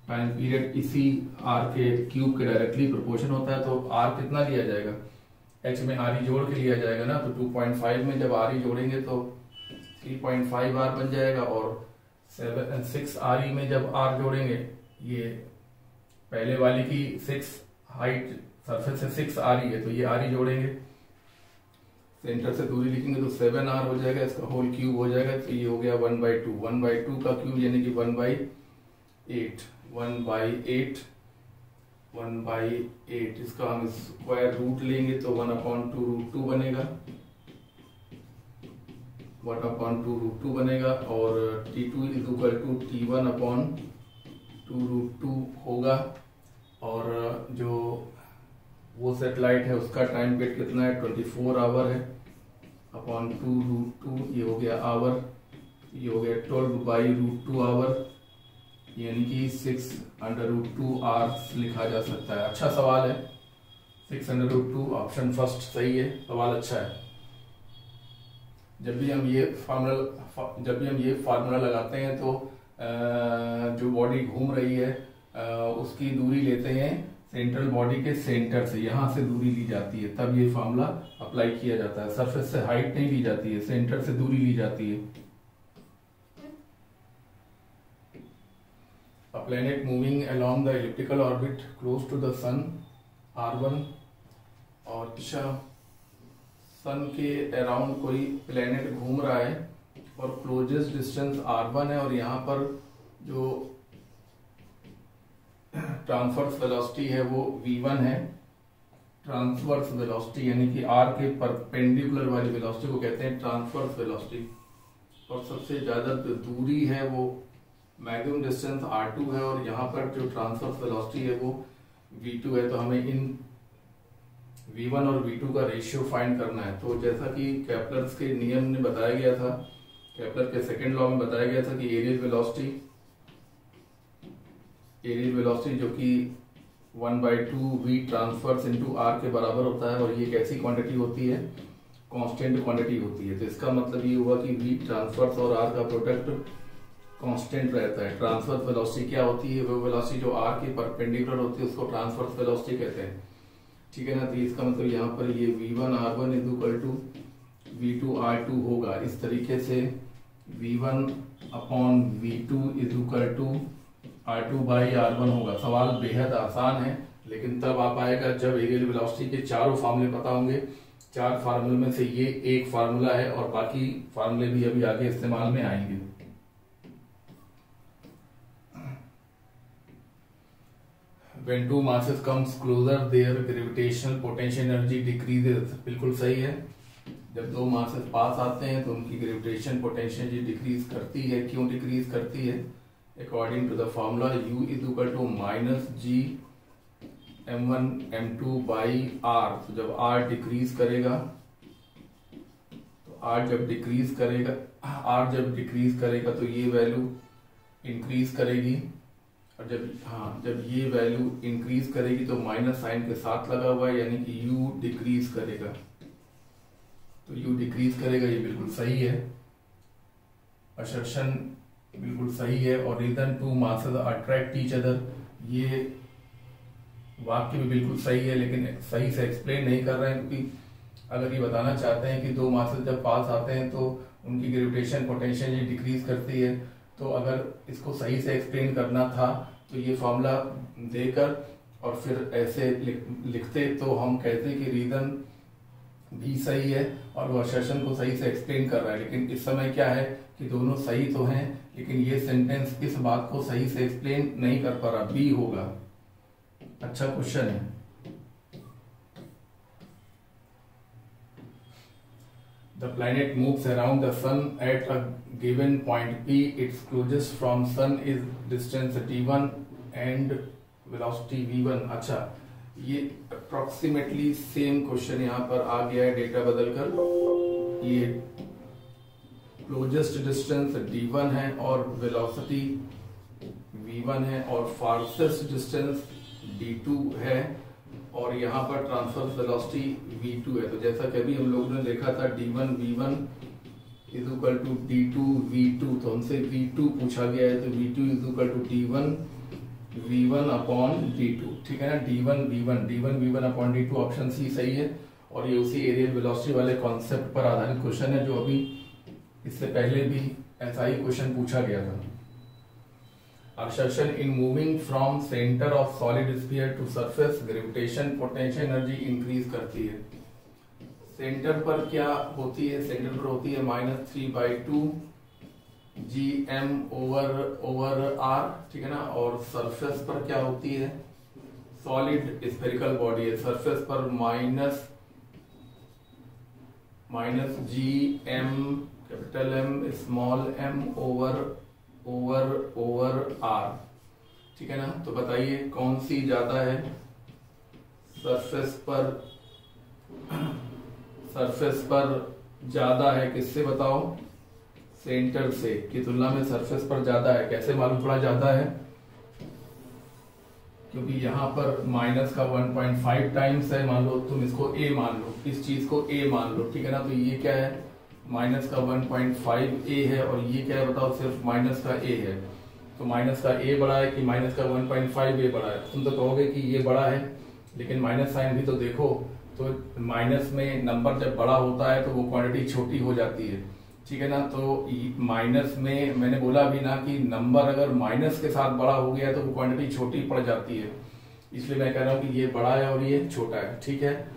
टाइम पीरियड इसी R के क्यूब के डायरेक्टली प्रोपोर्शन होता है, तो R कितना लिया जाएगा, H में RE जोड़ के लिया जाएगा ना। तो 2.5 में जब RE जोड़ेंगे तो 3.5 R बन जाएगा, और 6 RE में जब R जोड़ेंगे, ये पहले वाली की 6 हाइट सरफेस से 6 RE है, तो ये RE जोड़ेंगे, सेंटर से दूरी लिखेंगे तो 7 R हो जाएगा, इसका होल क्यूब हो जाएगा, तो ये हो गया 1/2, 1/2 का क्यूब यानी कि 1/8, 1/8, 1/8, इसका हम स्क्वायर रूट लेंगे तो 1/2√2 बनेगा, 1/2√2 बनेगा, और T2 is equal to T1/2√2 होगा। और जो वो सेटेलाइट है उसका टाइम पीरियड कितना है 24 आवर है, अपॉन 2√2, ये हो गया आवर, ये हो गया 12/√2 आवर, यानी कि 6√2 आवर्स लिखा जा सकता है। अच्छा सवाल है, 6√2, ऑप्शन फर्स्ट सही है, सवाल अच्छा है। जब भी हम ये फार्मूला लगाते हैं तो जो बॉडी घूम रही है उसकी दूरी लेते हैं सेंट्रल बॉडी के सेंटर से, यहां से दूरी ली जाती है, तब ये फार्मूला अप्लाई किया जाता है। सरफेस से हाइट नहीं ली जाती है, सेंटर से दूरी ली जाती है। A planet moving along the elliptical orbit close to the sun R1, और सन के अराउंड कोई प्लेनेट घूम रहा है और क्लोजेस्ट डिस्टेंस R1 है, और यहाँ पर जो ट्रांसवर्स वेलोसिटी है वो V1 है। ट्रांसवर्स वेलोसिटी यानी कि R के परपेंडिकुलर वाली वेलोसिटी को कहते हैं ट्रांसवर्स वेलोसिटी, और सबसे ज्यादा जो दूरी है वो मैक्सिमम डिस्टेंस R2 है, और यहाँ पर जो ट्रांसवर्स वेलोसिटी है वो V2 है। तो हमें इन V1 और V2 का रेशियो फाइंड करना है। तो जैसा कि केपलर्स के नियम में बताया गया था, केपलर के सेकेंड लॉ में बताया गया था कि एरियल वेलोसिटी जो कि 1/2 V ट्रांसफर्स इनटू R के बराबर होता है, और ये कैसी क्वांटिटी होती है, कांस्टेंट क्वांटिटी होती है। तो इसका मतलब ये हुआ कि V ट्रांसफर्स और R का प्रोडक्ट कांस्टेंट रहता है। ट्रांसवर्स वेलोसिटी क्या होती है, वो वेलोसिटी जो R के परपेंडिकुलर होती है उसको ट्रांसवर्स वेलोसिटी कहते हैं, ठीक है ना। तो इसका मतलब यहाँ पर ये V1 R1 is equal to V2 R2 होगा। इस तरीके से V1 upon V2 is equal to R2 by R1 होगा। सवाल बेहद आसान है, लेकिन तब आ पाएगा जब एरियल वेलोसिटी के चारों फार्मूले पता होंगे। 4 फार्मूले में से ये एक फार्मूला है, और बाकी फार्मूले भी अभी आगे इस्तेमाल में आएंगे। When two masses comes closer, their gravitational potential energy decreases. बिल्कुल सही है। जब दो मासेस पास आते हैं तो उनकी ग्रेविटेशन पोटेंशियल एनर्जी डिक्रीज करती है। क्यों डिक्रीज करती है? According to the formula U is equal to minus g m1 m2 by r। तो जब r डिक्रीज करेगा, तो r जब डिक्रीज करेगा तो ये वैल्यू इंक्रीज करेगी, और जब ये वैल्यू इंक्रीज करेगी तो माइनस साइन के साथ लगा हुआ है, यानी कि u डिक्रीज करेगा। तो u डिक्रीज करेगा, ये बिल्कुल सही है, असर्शन बिल्कुल सही है। और reason two masses attract each other, ये वाक्य भी बिल्कुल सही है, लेकिन सही से एक्सप्लेन नहीं कर रहे हैं, क्योंकि अगर ये बताना चाहते हैं कि दो मासेस जब पास आते हैं तो उनकी ग्रेविटेशन पोटेंशियल ये डिक्रीज करती है, तो अगर इसको सही से एक्सप्लेन करना था तो ये फॉर्मूला देकर और फिर ऐसे लिखते तो हम कहते कि रीजन भी सही है और वो असर्शन को सही से एक्सप्लेन कर रहा है। लेकिन इस समय क्या है कि दोनों सही तो हैं, लेकिन ये सेंटेंस इस बात को सही से एक्सप्लेन नहीं कर पा रहा। बी होगा। अच्छा क्वेश्चन है। The planet moves around the sun at a given point P. Its closest from sun is distance d1 and velocity v1। अच्छा, ये अप्रोक्सीमेटली सेम क्वेश्चन यहाँ पर आ गया है, डेटा बदलकर। ये क्लोजेस्ट डिस्टेंस d1 है और वेलोसिटी v1 है, और फारसेस्ट डिस्टेंस d2 है, और यहाँ पर ट्रांसवर्स वेलोसिटी v2 है। तो जैसा कि अभी हम लोगों ने देखा था d1 v1 is equal to d2 v2, तो हमसे v2 पूछा गया है, तो v2 is equal to d1 v1 upon d2। ठीक है ना, d1 v1 upon d2, option C सही है। और ये उसी एरियल वेलोसिटी वाले कॉन्सेप्ट पर आधारित क्वेश्चन है, जो अभी इससे पहले भी ऐसा ही क्वेश्चन पूछा गया था। Assertion in moving from center of solid sphere to surface, gravitation potential energy increase करती है। सेंटर पर क्या होती है? सेंटर पर होती है -3/2 gm ओवर r। ठीक है ना। और सरफेस पर क्या होती है? सॉलिड स्फेरिकल बॉडी है, सरफेस पर minus gm capital M small m over r। ठीक है ना। तो बताइए कौन सी ज्यादा है? सरफेस पर ज्यादा है, किससे बताओ? सेंटर से की तुलना में सरफेस पर ज्यादा है। कैसे मालूम पड़ा ज्यादा है? क्योंकि यहाँ पर माइनस का 1.5 टाइम्स है। मान लो तुम इसको a मान लो, इस चीज को a मान लो। ठीक है ना। तो ये क्या है? माइनस का 1.5 a है, और ये क्या है बताओ? सिर्फ माइनस का a है। तो माइनस का a बड़ा है कि माइनस का 1.5 a बड़ा है? तुम तो कहोगे कि ये बड़ा है, लेकिन माइनस साइन भी तो देखो। तो माइनस में नंबर जब बड़ा होता है तो वो क्वांटिटी छोटी हो जाती है। ठीक है ना। तो माइनस में मैंने बोला भी ना कि नंबर अगर माइनस के साथ बड़ा हो गया तो वो क्वांटिटी छोटी पड़ जाती है, इसलिए मैं कह रहा हूँ कि ये बड़ा है और ये छोटा है। ठीक है।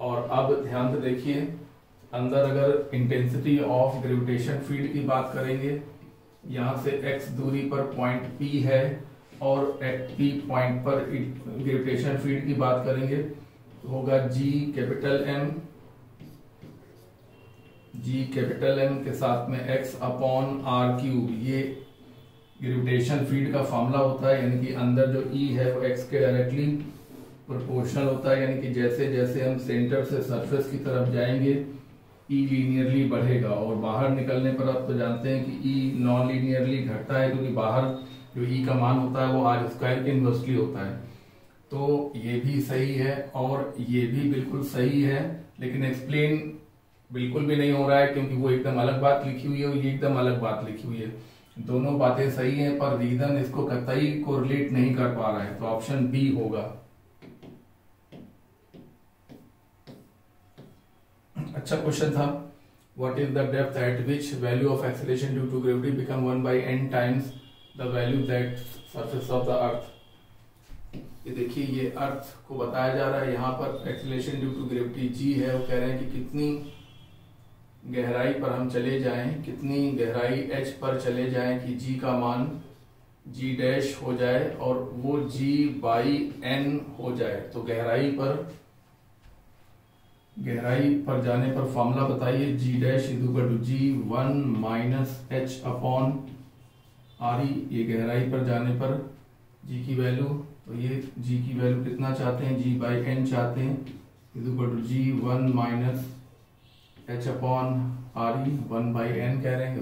और अब ध्यान से देखिए, अंदर अगर इंटेंसिटी ऑफ ग्रेविटेशन फील्ड की बात करेंगे, यहां से x दूरी पर पॉइंट P है, और P पॉइंट पर ग्रेविटेशन फील्ड की बात करेंगे तो होगा G कैपिटल M के साथ में x अपॉन r क्यूब। ये ग्रेविटेशन फील्ड का फॉर्मूला होता है, यानी कि अंदर जो E है वो x के डायरेक्टली प्रोपोर्शनल होता है, यानी कि जैसे जैसे हम सेंटर से सरफेस की तरफ जाएंगे E लीनियरली बढ़ेगा, और बाहर निकलने पर आप तो जानते हैं कि E नॉन लीनियरली घटता है, क्योंकि बाहर जो E का मान होता है वो r² के इनवर्सली होता है। तो ये भी सही है और ये भी बिल्कुल सही है, लेकिन एक्सप्लेन बिल्कुल भी नहीं हो रहा है, क्योंकि वो एकदम अलग बात लिखी हुई है और ये एकदम अलग बात लिखी हुई है। दोनों बातें सही हैं, पर रीजन इसको कतई कोरिलेट नहीं कर पा रहा है, तो ऑप्शन बी होगा। अच्छा क्वेश्चन था। What is the depth at which value of acceleration due to gravity become 1/n times the value that surface of the earth. ये देखिए, ये अर्थ को बताया जा रहा है, यहाँ पर acceleration due to gravity g है। वो कह रहे हैं कि कितनी गहराई पर हम चले जाएं, कितनी गहराई h पर चले जाएं कि g का मान जी डैश हो जाए और वो जी बाई एन हो जाए, तो गहराई पर जाने पर फॉर्मूला बताइए। G dash equal to ji 1 minus H upon R E. ये गहराई पर जाने पर जी की वैल्यू, तो ये जी की वैल्यू कितना चाहते हैं, जी बाई एन चाहते हैं, equal to ji 1 minus H upon R E. 1 by n कह रहे हैं,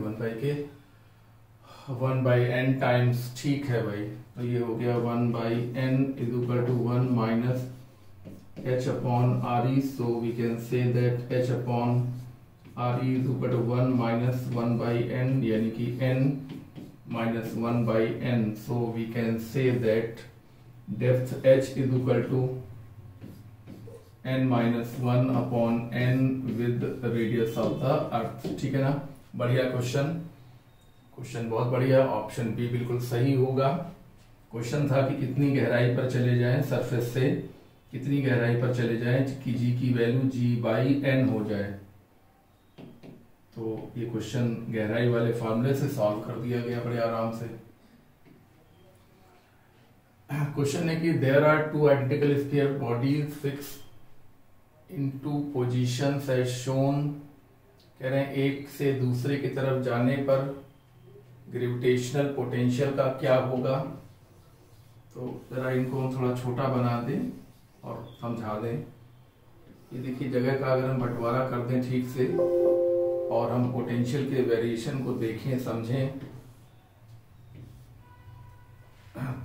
1 बाई एन टाइम्स, ठीक है भाई। तो ये हो गया 1 by n equal to 1 minus h upon re, so we can say that h upon re is equal to 1 minus 1 by n, यानी कि n minus 1 by n, so we can say that depth h is equal to n minus 1 upon n with radius of the earth। ठीक है ना, बढ़िया question बहुत बढ़िया। Option B बिल्कुल सही होगा। क्वेश्चन था कि कितनी गहराई पर चले जाएं सरफेस से, कितनी गहराई पर चले जाएं कि जी की वैल्यू जी बाई एन हो जाए। तो ये क्वेश्चन गहराई वाले फॉर्मूले से सॉल्व कर दिया गया बड़े आराम से। क्वेश्चन है कि there are two identical sphere bodies fixed in two positions as shown. कह रहे हैं एक से दूसरे की तरफ जाने पर ग्रेविटेशनल पोटेंशियल का क्या होगा। तो जरा इनको हम थोड़ा छोटा बना दें और समझा दें। ये देखिए, जगह का अगर हम बंटवारा कर दें ठीक से और हम पोटेंशियल के वेरिएशन को देखें समझें,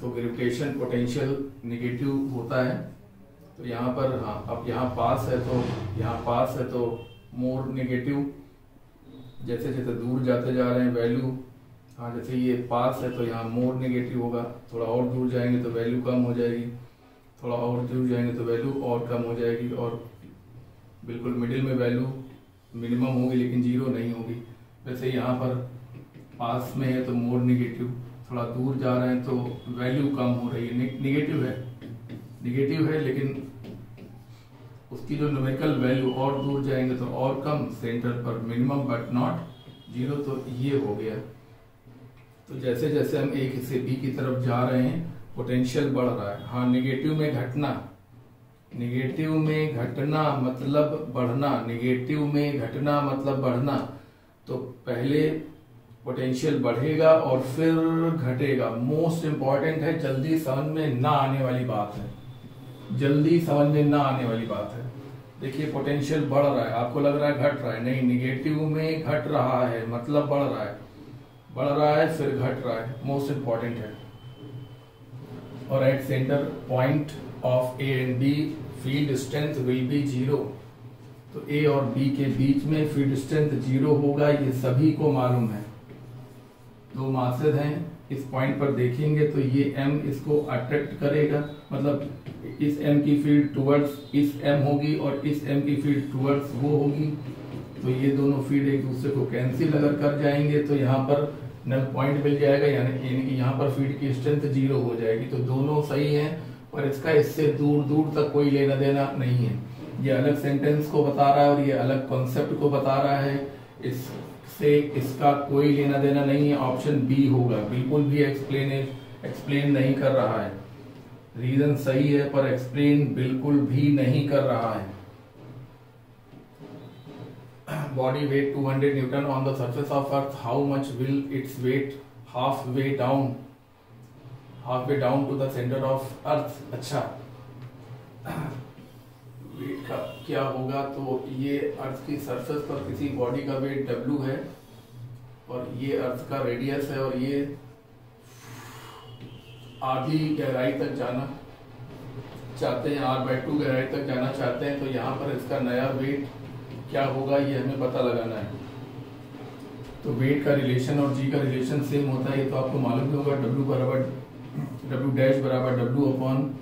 तो ग्रेविटेशन पोटेंशियल नेगेटिव होता है। तो यहाँ पर हाँ, अब यहाँ पास है तो मोर नेगेटिव। जैसे जैसे दूर जाते जा रहे हैं वैल्यू, हाँ जैसे ये पास है तो यहाँ मोर नेगेटिव होगा, थोड़ा और दूर जाएंगे तो वैल्यू कम हो जाएगी, थोड़ा और दूर जाएंगे तो वैल्यू और कम हो जाएगी, और बिल्कुल मिडिल में वैल्यू मिनिमम होगी लेकिन जीरो नहीं होगी। वैसे यहाँ पर पास में है तो मोर नेगेटिव, थोड़ा दूर जा रहे हैं तो वैल्यू कम हो रही है, निगेटिव है लेकिन उसकी जो न्यूमेरिकल वैल्यू, और दूर जाएंगे तो और कम, सेंटर पर मिनिमम बट नॉट जीरो। तो ये हो गया। तो जैसे जैसे हम ए से बी की तरफ जा रहे हैं पोटेंशियल बढ़ रहा है। हाँ, नेगेटिव में घटना मतलब बढ़ना, तो पहले पोटेंशियल बढ़ेगा और फिर घटेगा। मोस्ट इंपॉर्टेंट है, जल्दी समझ में ना आने वाली बात है। देखिए पोटेंशियल बढ़ रहा है, आपको लग रहा है घट रहा है, नहीं, नेगेटिव में घट रहा है मतलब बढ़ रहा है फिर घट रहा है, मोस्ट इंपॉर्टेंट है। और at center point of A and B field strength will be zero. तो ए और बी के बीच में फील्ड स्ट्रेंथ जीरो होगा, ये सभी को मालूम है। दो मासेस हैं, इस पॉइंट पर देखेंगे तो ये m इसको अट्रैक्ट करेगा, मतलब इस m की फील्ड टुवर्ड्स इस m होगी और इस m की फील्ड टुवर्ड्स वो होगी। तो ये दोनों फील्ड एक दूसरे को कैंसिल अगर कर जाएंगे तो यहाँ पर नल पॉइंट मिल जाएगा, यानी कि यहाँ पर फील्ड की स्ट्रेंथ जीरो हो जाएगी। तो दोनों सही हैं, पर इसका इससे दूर दूर तक कोई लेना देना नहीं है। ये अलग सेंटेंस को बता रहा है और ये अलग कॉन्सेप्ट को बता रहा है, इससे इसका कोई लेना देना नहीं है। ऑप्शन बी होगा, बिल्कुल भी एक्सप्लेन नहीं कर रहा है। रीजन सही है पर एक्सप्लेन बिल्कुल भी नहीं कर रहा है। Body weight 200 Newton on the surface of Earth. How much will its weight halfway down to the center of Earth? अच्छा, वेट का क्या होगा? तो ये अर्थ की सरफेस पर किसी बॉडी का वेट W है और ये अर्थ का रेडियस है और ये आधी गहराई तक जाना चाहते हैं, r/2 गहराई तक जाना चाहते हैं। तो यहाँ पर इसका नया वेट क्या होगा ये हमें पता लगाना है। तो वेट का रिलेशन और जी का रिलेशन सेम होता है, ये तो आपको मालूम ही होगा। W डैश बराबर W अपॉन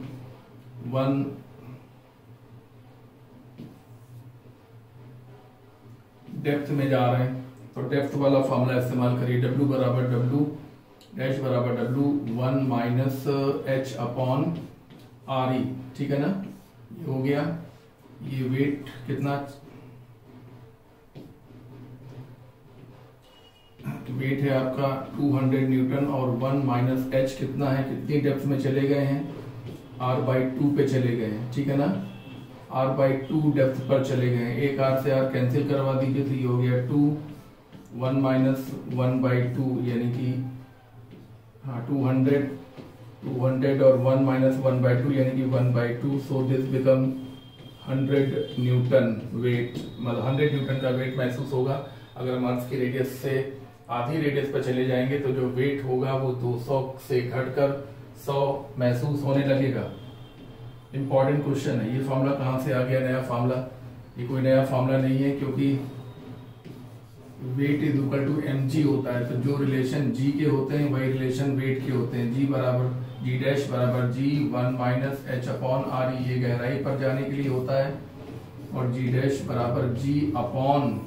1 डेप्थ में जा रहे हैं तो डेप्थ वाला फॉर्मूला इस्तेमाल करिए। W बराबर W डैश बराबर W 1 minus H upon RE, ठीक है ना। ये हो गया। ये वेट कितना वेट है आपका 200 न्यूटन और 1 माइनस एच कितना है, कितनी डेप्थ में चले गए हैं, r/2 पे चले गए हैं, ठीक है ना, r/2 डेप्थ पर चले गए हैं। एक r से r कैंसिल करवा दीजिए तो ये हो गया 2, 1 माइनस 1/2 यानी कि 200 और 1 माइनस 1/2 यानी कि 1/2। So this become 100 Newton wait, मतलब 100 न्यूटन का वेट महसूस होगा। अगर हम अर्थ की रेडियस से आधी रेडियस पर चले जाएंगे तो जो वेट होगा वो 200 से घटकर 100 महसूस होने लगेगा। इंपॉर्टेंट क्वेश्चन है। ये फॉर्मूला कहाँ से आ गया, नया फॉर्मूला? ये कोई नया फॉर्मूला नहीं है, क्योंकि weight is equal to mg होता है। तो जो रिलेशन g के होते हैं वही रिलेशन वेट के होते हैं। g बराबर g डैश बराबर g 1 minus H upon R, ये गहराई पर जाने के लिए होता है, और g डैश बराबर g upon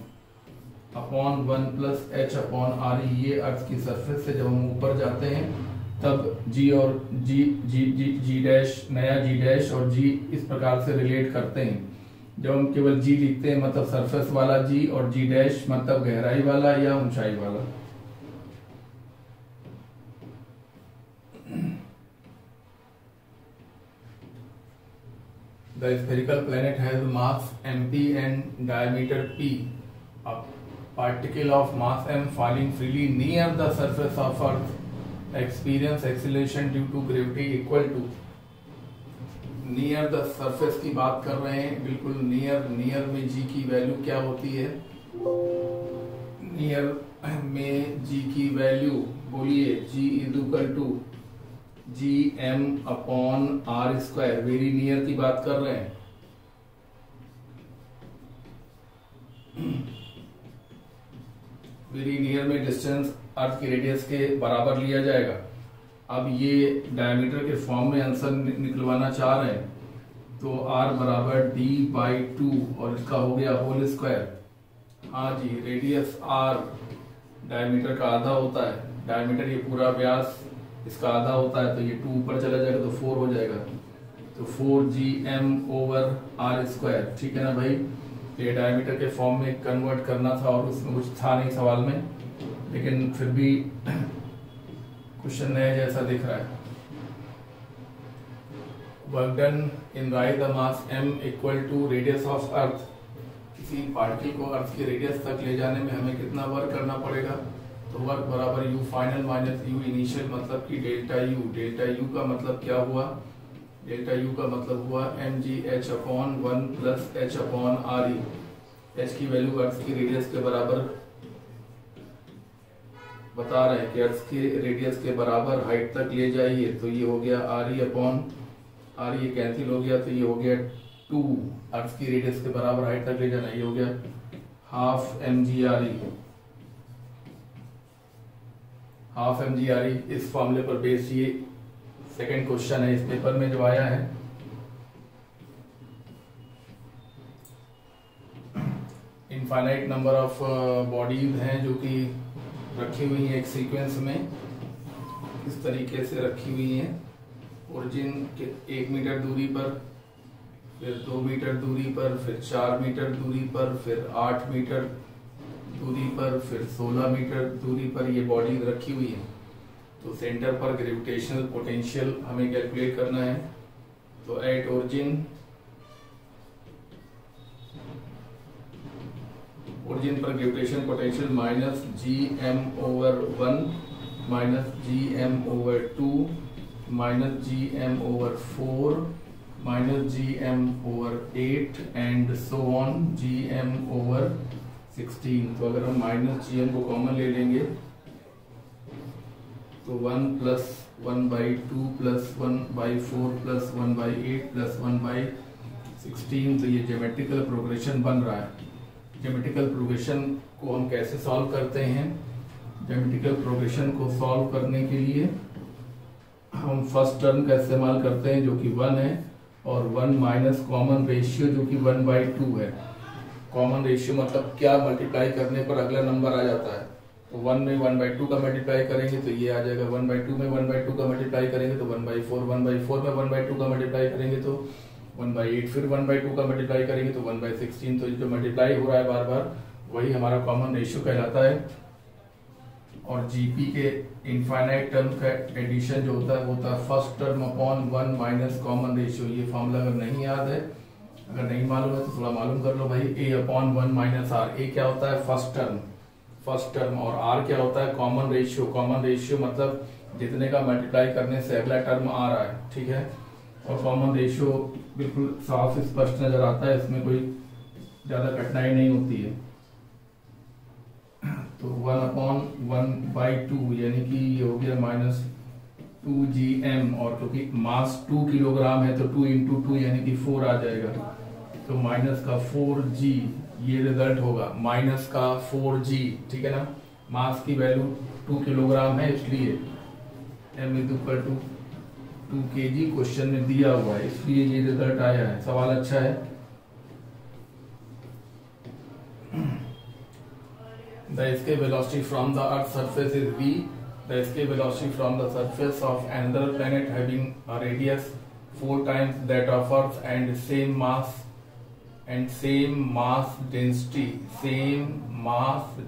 1 plus h upon R, ये अर्थ की सरफेस से जब हम ऊपर जाते हैं तब g और g डैश, नया g डैश और g इस प्रकार से रिलेट करते हैं। जब हम केवल g लिखते हैं मतलब सरफेस वाला g, और g डैश मतलब गहराई वाला या ऊंचाई वाला। The spherical planet has mass mp and diameter p. A particle of mass m falling freely near the surface of Earth experience acceleration due to gravity equal to, near the surface की बात कर रहे हैं, बिल्कुल near में g की value क्या होती है, नियर में g की वैल्यू बोलिए, g is equal to gm upon r square. Very near की बात कर रहे हैं। वेरी नियर में डिस्टेंस अर्थ की रेडियस के बराबर लिया जाएगा। अब ये डायमीटर के फॉर्म में आंसर निकलवाना चाह रहे हैं, तो r बराबर d/2 और इसका हो गया होल स्क्वायर। हाँ जी, रेडियस r डायमीटर का आधा होता है, डायमीटर ये पूरा व्यास इसका आधा होता है, तो ये 2 ऊपर चला जाएगा तो 4 हो जाएगा, तो 4gm ओवर r स्क्वायर, ठीक है ना भाई। तो ये डायमीटर के फॉर्म में कन्वर्ट करना था और उसमें कुछ था नहीं सवाल में, लेकिन फिर भी क्वेश्चन नया जैसा दिख रहा है। Work done in right the mass m equal to radius of earth. किसी पार्टिकल को अर्थ की रेडियस तक ले जाने में हमें कितना वर्क करना पड़ेगा, तो वर्क बराबर u final minus u initial, मतलब कि डेल्टा u। डेल्टा u का मतलब क्या हुआ, डेल्टा u का मतलब हुआ mgh upon 1 plus h upon re। h की वैल्यू अर्थ की रेडियस के बराबर बता रहे हैं कि अर्थ की रेडियस के बराबर हाइट तक ले जाइए, तो ये हो गया re अपॉन re कैंसिल हो गया, तो ये हो गया 2, अर्थ की रेडियस के बराबर हाइट तक ले जाना, ये हो गया हाफ mg re। इस फॉर्मूले पर बेस्ड ये सेकंड क्वेश्चन है इस पेपर में जो आया है। इनफाइनाइट नंबर ऑफ बॉडीज हैं जो कि रखी हुई है एक सीक्वेंस में, इस तरीके से रखी हुई है। ओरिजिन के 1 मीटर दूरी पर, फिर 2 मीटर दूरी पर, फिर 4 मीटर दूरी पर, फिर 8 मीटर दूरी पर, फिर 16 मीटर दूरी पर ये बॉडी रखी हुई है। तो सेंटर पर ग्रेविटेशनल पोटेंशियल हमें कैलकुलेट करना है। तो एट ओरिजिन पर gravitation potential minus gm over 1 minus gm over 2 minus gm over 4 minus gm over 8 and so on gm over 16। तो अगर हम माइनस gm को कॉमन ले लेंगे तो 1 प्लस 1/2 प्लस 1/4 प्लस 1/8 प्लस 1/16। तो ये ज्योमेट्रिकल प्रोग्रेशन बन रहा है। ज्योमेट्रिकल प्रोग्रेशन को हम कैसे सॉल्व करते हैं, ज्योमेट्रिकल प्रोग्रेशन को सॉल्व करने के लिए हम फर्स्ट टर्म का इस्तेमाल करते हैं जो कि 1 है, और 1 माइनस कॉमन रेशियो जो कि 1/2 है। कॉमन रेशियो मतलब क्या, मल्टीप्लाई करने पर अगला नंबर आ जाता है। तो 1 में 1/2 का मल्टीप्लाई करेंगे तो ये आ जाएगा, 1/2 में 1/2 का मल्टीप्लाई करेंगे तो 1/4, 1/4 में 1/2 का मल्टीप्लाई करेंगे तो 1/8, फिर 1/2 का मल्टीप्लाई करेंगे तो 1/16। तो जो मल्टीप्लाई हो रहा है बार बार वही हमारा कॉमन रेशियो कहलाता है। और जीपी के इनफाइनाइट टर्म का एडिशन जो होता है वो होता है first term upon 1 minus common ratio. ये फॉर्मूला अगर नहीं याद है, अगर नहीं मालूम है तो थोड़ा मालूम कर लो भाई। ए अपॉन 1 माइनस आर, ए क्या होता है फर्स्ट टर्म और आर क्या होता है कॉमन रेशियो। कॉमन रेशियो मतलब जितने का मल्टीप्लाई करने से अगला टर्म आ रहा है, ठीक है। और कॉमन रेशियो बिल्कुल साफ स्पष्ट नजर आता है, इसमें कोई ज्यादा कठिनाई नहीं होती है। तो 1/1/2 यानी कि ये हो गया -2gm, और क्योंकि मास 2 किलोग्राम है तो 2 × 2 यानी कि 4 आ जाएगा, तो माइनस का 4g ये रिजल्ट होगा, माइनस का 4g, ठीक है ना। मास की वैल्यू 2 किलोग्राम है इसलिए m = 2 kg क्वेश्चन में दिया हुआ है, इसलिए ये रिजल्ट आया है। सवाल अच्छा है। The escape velocity from the Earth's surface is v. The escape velocity from the surface of another planet having a radius 4 times that of Earth and same mass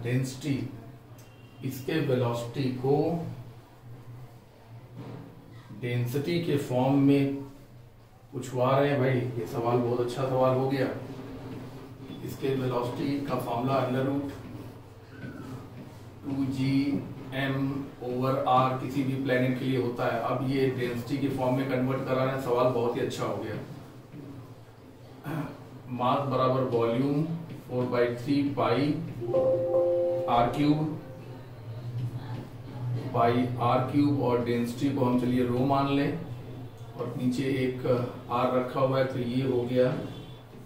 density, इसके वेलोसिटी को density के form में पूछवा रहे हैं भाई। ये सवाल बहुत अच्छा सवाल हो गया। इसके वेलोसिटी का फॉर्मूला √2gm/r किसी भी प्लेनेट के लिए होता है। अब ये डेंसिटी के फॉर्म में कन्वर्ट करा रहे हैं, सवाल बहुत ही अच्छा हो गया। मास बराबर वॉल्यूम 4/3 पाई r³ और डेंसिटी को हम चलिए रो मान लें और नीचे एक r रखा हुआ है, तो ये हो गया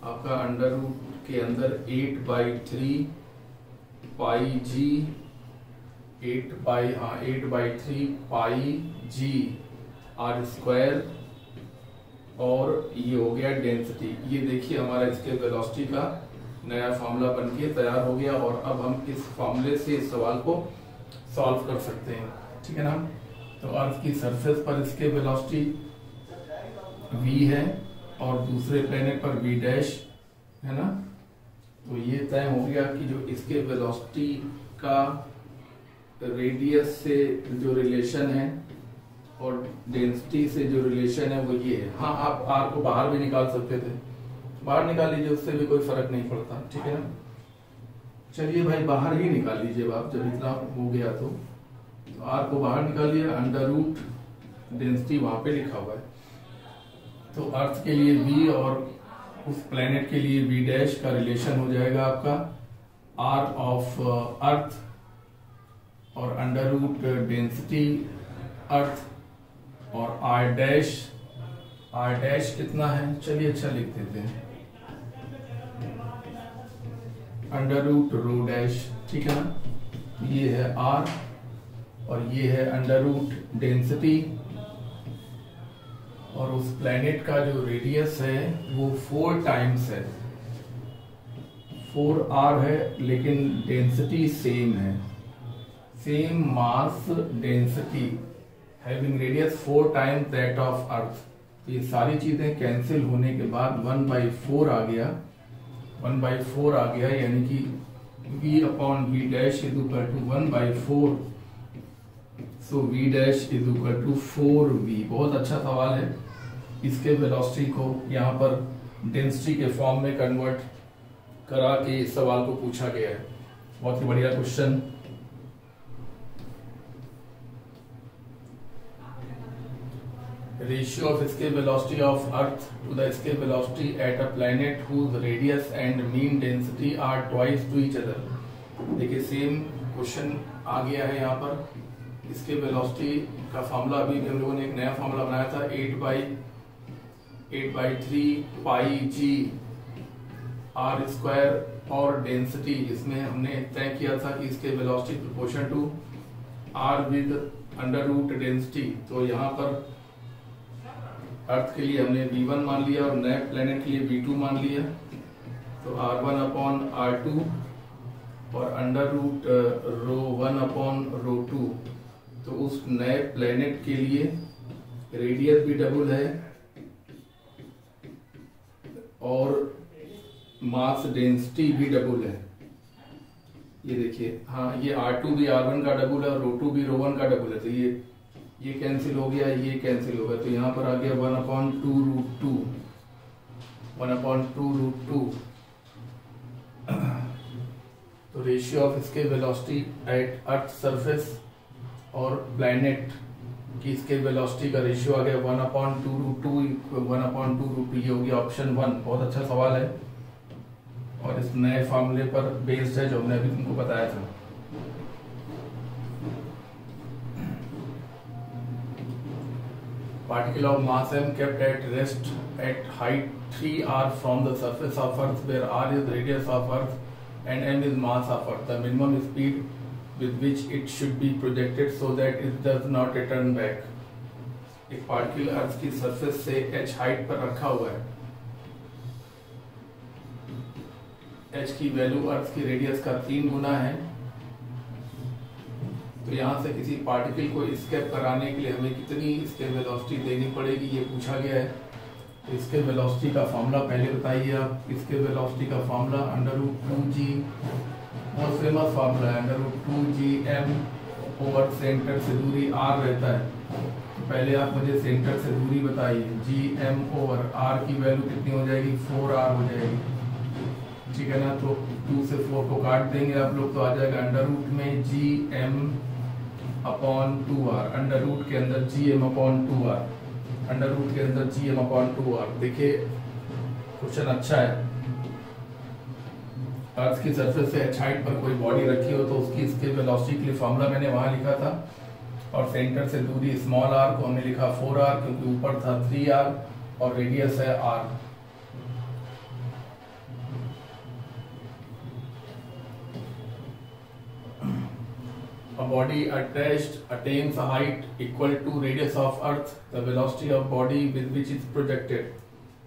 आपका अंडर रूट के अंदर 8/3 पाई g 8/3 पाई g r², और ये हो गया डेंसिटी। ये देखिए हमारा इसके वेलोसिटी का नया फार्मूला बनके तैयार हो गया, और अब हम इस फार्मूले से इस सवाल को सॉल्व कर सकते हैं, ठीक है ना। तो अर्थ की सरफेस पर इसके वेलोसिटी v है और दूसरे प्लेनेट पर v डैश है ना। तो ये तय हो गया कि जो इसके वेलोसिटी का रेडियस से जो रिलेशन है और डेंसिटी से जो रिलेशन है वो ये है। हाँ, आप r को बाहर भी निकाल सकते थे, बाहर निकाल लीजिए, उससे भी कोई फर्क नहीं पड़ता, ठीक है ना। चलिए भाई बाहर ही निकाल लीजिए आप, जब इतना हो गया तो r को बाहर निकालिए, अंडर रूट डेंसिटी वहां पे लिखा हुआ है। तो अर्थ के लिए v और उस प्लेनेट के लिए v डैश का रिलेशन हो जाएगा आपका r ऑफ अर्थ और अंडर रूट डेंसिटी अर्थ और r डैश कितना है, चलिए अच्छा लिख देते हैं, अंडर रूट रो डैश, ठीक है ना। ये है r और ये है अंडर रूट डेंसिटी, और उस प्लेनेट का जो रेडियस है वो 4 टाइम्स है, 4r है, लेकिन डेंसिटी सेम है, same mass density having radius 4 times that of earth. तो ये सारी चीजें कैंसिल होने के बाद 1/4 आ गया, 1/4 आ गया, यानी कि v/v डैश = 1/4, सो v डैश = 4v। बहुत अच्छा सवाल है। इसके वेलोसिटी को यहाँ पर डेंसिटी के फॉर्म में कन्वर्ट करा के इस सवाल को पूछा गया है। बहुत ही बढ़िया question. Ratio of escape velocity of Earth to the escape velocity at a planet whose radius and mean density are twice to each other। देखिए सेम क्वेश्चन आ गया है यहाँ पर। इसके वेलोसिटी का फॉर्मूला अभी हम लोगों ने एक नया फॉर्मूला बनाया था, 8/3 पाई g r², और डेंसिटी इसमें हमने तय किया था कि इसके velocity proportion to r with under root density. तो यहाँ पर अर्थ के लिए हमने v1 मान लिया और नए प्लेनेट के लिए v2 मान लिया, तो r1/r2 और अंडर रूट ρ1/ρ2। तो उस नए प्लेनेट के लिए रेडियस भी डबल है और मास डेंसिटी भी डबल है, ये देखिए, हाँ ये R2 भी R1 का डबल है और ρ2 भी ρ1 का डबल है, तो ये कैंसिल हो गया, ये कैंसिल हो गया, तो यहाँ पर आ गया 1/2√2, 1/2√2। तो रेशियो ऑफ इसके वेलोसिटी एट अर्थ सरफेस और प्लैनेट की इसके वेलोसिटी का रेशियो आ गया 1/2√2, 1/2√2। ये हो गया ऑप्शन 1। बहुत अच्छा सवाल है और इस नए फॉर्मूले पर बेस्ड है जो हमने अभी तुमको बताया था। Particle of mass m kept at rest at height 3r from the surface of Earth, where r is radius of Earth and m is mass of Earth. The minimum speed with which it should be projected so that it does not return back. एक particle अर्थ की surface से h height पर रखा हुआ है, h की value अर्थ की radius का 3 गुना है। तो यहाँ से किसी पार्टिकल को एस्केप कराने के लिए हमें कितनी इसके वेलोसिटी देनी पड़ेगी, ये पूछा गया है। तो इसके वेलोसिटी का फॉर्मूला पहले बताइए आप। इसके वेलोसिटी का फॉर्मूला √2g, बहुत फेमस फॉर्मूला है, √2gm ओवर सेंटर से दूरी r रहता है। तो पहले आप मुझे सेंटर से दूरी बताइए। gm ओवर r की वैल्यू कितनी हो जाएगी, 4r हो जाएगी, ठीक है ना। तो 2 से 4 को काट देंगे आप लोग, तो आ जाएगा अंडर रूट में gm/2r, अंडर रूट के अंदर gm/2r, अंडर रूट के अंदर gm/2r। देखिए क्वेश्चन अच्छा है। अर्थ की सरफेस से h हाइट पर कोई बॉडी रखी हो तो उसकी इसके वेलोसिटी के लिए फॉर्मूला मैंने वहां लिखा था, और सेंटर से दूरी स्मॉल r को हमने लिखा 4r, क्योंकि ऊपर था 3r और रेडियस है r। A body attached attains a height equal to radius of Earth, the velocity of body with which it's projected।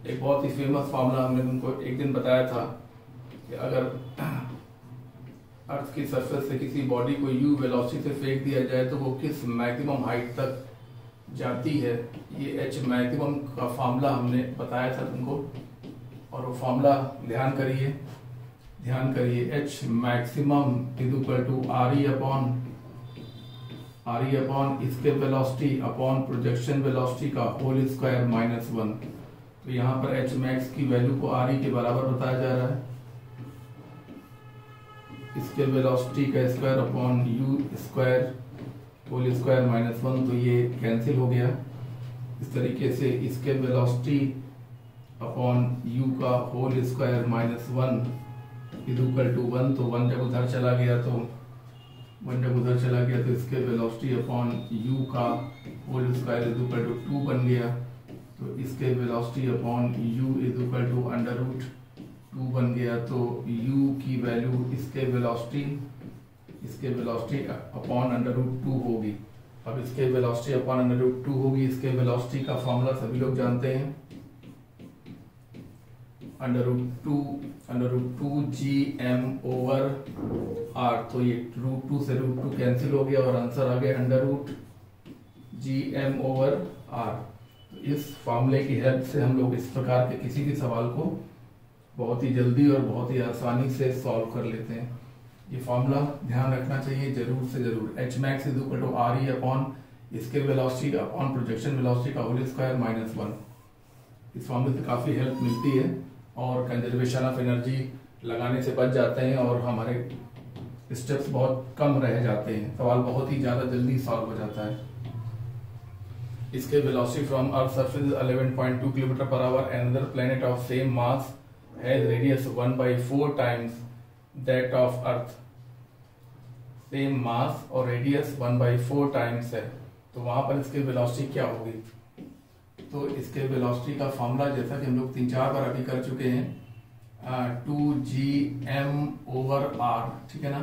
एक बहुत ही फेमस फार्मूला हमने तुमको एक दिन बताया था कि अगर अर्थ की सरफेस से किसी बॉडी को u वेलोसिटी से फेंक दिया जाए तो वो किस मैक्सिमम हाइट तक जाती है, ये h मैक्सिमम का फार्मूला हमने बताया था तुमको। और वो फार्मूला ध्यान करिए, h maximum is equal to RE upon इसके वेलोसिटी अपॉन प्रोजेक्शन वेलोसिटी का होल स्क्वायर -1। तो यहाँ पर h मैक्स की वैल्यू को RE के बराबर बताया जा रहा है, इसके वेलोसिटी का square upon u square whole square -1। तो ये कैंसिल हो गया। इस तरीके से इसके वेलोसिटी अपॉन u का whole square -1 is equal to 1। तो 1 जब उधर चला गया तो इसके वेलोसिटी अपॉन u का whole square is equal to 2 बन गया। तो इसके velocity upon u is equal to √2 बन गया। तो u की वैल्यू इसके वेलोसिटी अपॉन √2 होगी। अब इसके वेलोसिटी अपॉन √2 होगी, इसके वेलोसिटी का फॉर्मूला सभी लोग जानते हैं, √2gm ओवर r। तो ये √2 से √2 कैंसिल हो गया और आंसर आ गया √gm ओवर r। इस फॉर्मूले की हेल्प से हम लोग इस प्रकार के किसी भी सवाल को बहुत ही जल्दी और बहुत ही आसानी से सॉल्व कर लेते हैं। ये फॉर्मूला ध्यान रखना चाहिए जरूर से जरूर। h max is equal to RE upon इसके वेलोसिटी अपॉन प्रोजेक्शन वेलोसिटी का होल स्क्वायर -1। इस फॉर्मूले से काफी हेल्प मिलती है और कंजर्वेशन ऑफ एनर्जी लगाने से बच जाते हैं और हमारे स्टेप्स बहुत कम रह जाते हैं, सवाल बहुत ही ज्यादा जल्दी सॉल्व हो जाता है। इसके velocity from earth surface 11.2 kilometre per hour. Another planet of same mass has radius 1/4 times that of earth. Same mass और रेडियस 1/4 टाइम्स है, तो वहां पर इसके वेलोसिटी क्या होगी। तो इसके वेलोसिटी का फॉर्मूला जैसा कि हम लोग 3-4 बार अभी कर चुके हैं, 2gm ओवर r, ठीक है ना।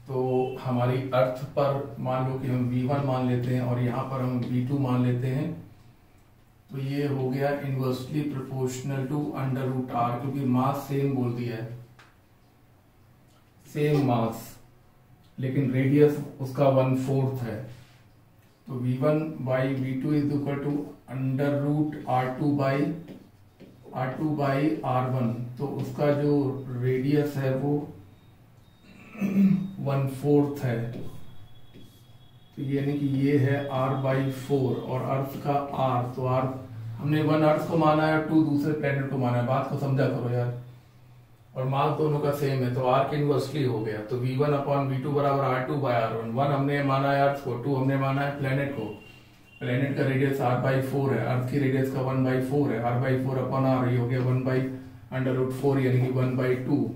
तो हमारी अर्थ पर मान लो कि हम v1 मान लेते हैं और यहाँ पर हम v2 मान लेते हैं। तो ये हो गया इनवर्सली प्रोपोर्शनल टू √r, क्योंकि मास सेम बोल दिया है, सेम मास, लेकिन रेडियस उसका 1/4 है। तो v1/v2 is equal to √r2/r1। तो उसका जो रेडियस है वो 1/4 है, तो यानी कि ये है r/4 और अर्थ का r, तो r हमने 1 अर्थ को माना है, 2 दूसरे प्लेनेट को माना है। बात को समझा करो यार, और मास दोनों का सेम है, तो r के इनवर्सली हो गया, तो v1/v2 बराबर r2/r1। 1 हमने माना है अर्थ को, 2 हमने माना है प्लेनेट को। प्लेनेट का रेडियस r/4 है, अर्थ की रेडियस का 1/4 है, r/4/r, ये हो गया 1/√4 यानी कि 1/2।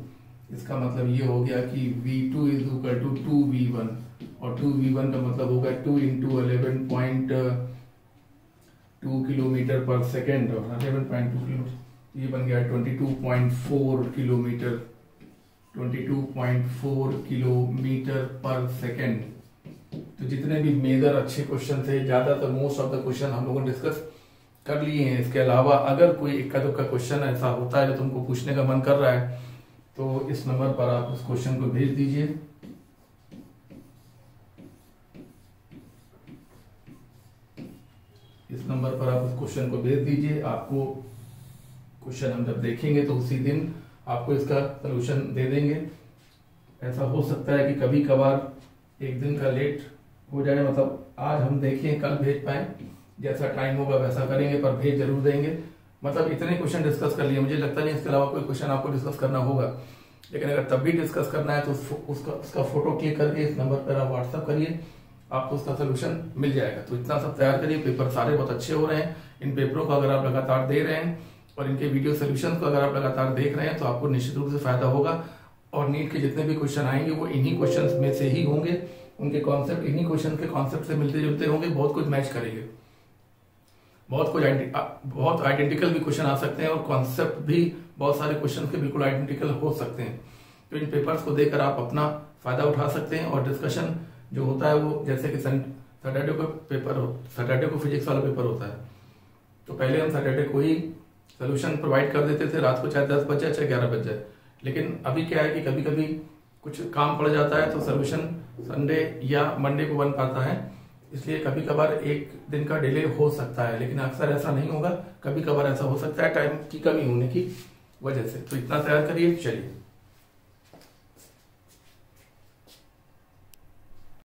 इसका मतलब ये हो गया कि v2 = 2v1, और 2v1 का मतलब होगा 2 × 11.2 किलोमीटर पर सेकेंड, और 11.2 किलोमीटर ये बन गया 22.4 किलोमीटर, 22.4 किलोमीटर पर सेकेंड। तो जितने भी मेजर अच्छे क्वेश्चन थे, ज्यादातर मोस्ट ऑफ द क्वेश्चन हम लोगों ने डिस्कस कर लिए हैं। इसके अलावा अगर कोई इक्का दुक्का क्वेश्चन ऐसा होता है जो तुमको पूछने का मन कर रहा है, तो इस नंबर पर आप उस क्वेश्चन को भेज दीजिए। इस नंबर पर आप उस क्वेश्चन को भेज दीजिए। आपको क्वेश्चन हम जब देखेंगे तो उसी दिन आपको इसका सलूशन दे देंगे। ऐसा हो सकता है कि कभी कभार एक दिन का लेट हो जाए, मतलब आज हम देखें कल भेज पाए, जैसा टाइम होगा वैसा करेंगे, पर भेज जरूर देंगे। मतलब इतने क्वेश्चन डिस्कस कर लिए, मुझे लगता नहीं इसके अलावा कोई क्वेश्चन आपको डिस्कस करना होगा, लेकिन अगर तब भी डिस्कस करना है तो उसका फोटो क्लिक करके इस नंबर पर आप व्हाट्सअप करिए, आपको उसका सोल्यूशन मिल जाएगा। तो इतना सब तैयार करिए। पेपर सारे बहुत अच्छे हो रहे हैं। इन पेपरों को अगर आप लगातार दे रहे हैं और इनके वीडियो सोल्यूशन को अगर आप लगातार देख रहे हैं तो आपको निश्चित रूप से फायदा होगा। और नीट के जितने भी क्वेश्चन आएंगे वो इन्हीं क्वेश्चन में से ही होंगे, उनके कॉन्सेप्ट इन्हीं क्वेश्चन के कॉन्सेप्ट से मिलते जुलते होंगे, बहुत कुछ मैच करेंगे, बहुत आइडेंटिकल भी क्वेश्चन आ सकते हैं और कॉन्सेप्ट भी बहुत सारे क्वेश्चन के बिल्कुल आइडेंटिकल हो सकते हैं। तो इन पेपर्स को देकर आप अपना फायदा उठा सकते हैं। और डिस्कशन जो होता है वो जैसे कि सैटरडे को पेपर सैटरडे को फिजिक्स वाला पेपर होता है, तो पहले हम सैटरडे को ही सोल्यूशन प्रोवाइड कर देते थे, रात को चाहे 10 बजे चाहे 11 बज जाए। लेकिन अभी क्या है कि कभी कभी कुछ काम पड़ जाता है तो सोल्यूशन संडे या मंडे को बन पाता है, इसलिए कभी कभार एक दिन का डिले हो सकता है, लेकिन अक्सर ऐसा नहीं होगा। कभी कभार ऐसा हो सकता है टाइम की कमी होने की वजह से। तो इतना तैयार करिए, चलिए।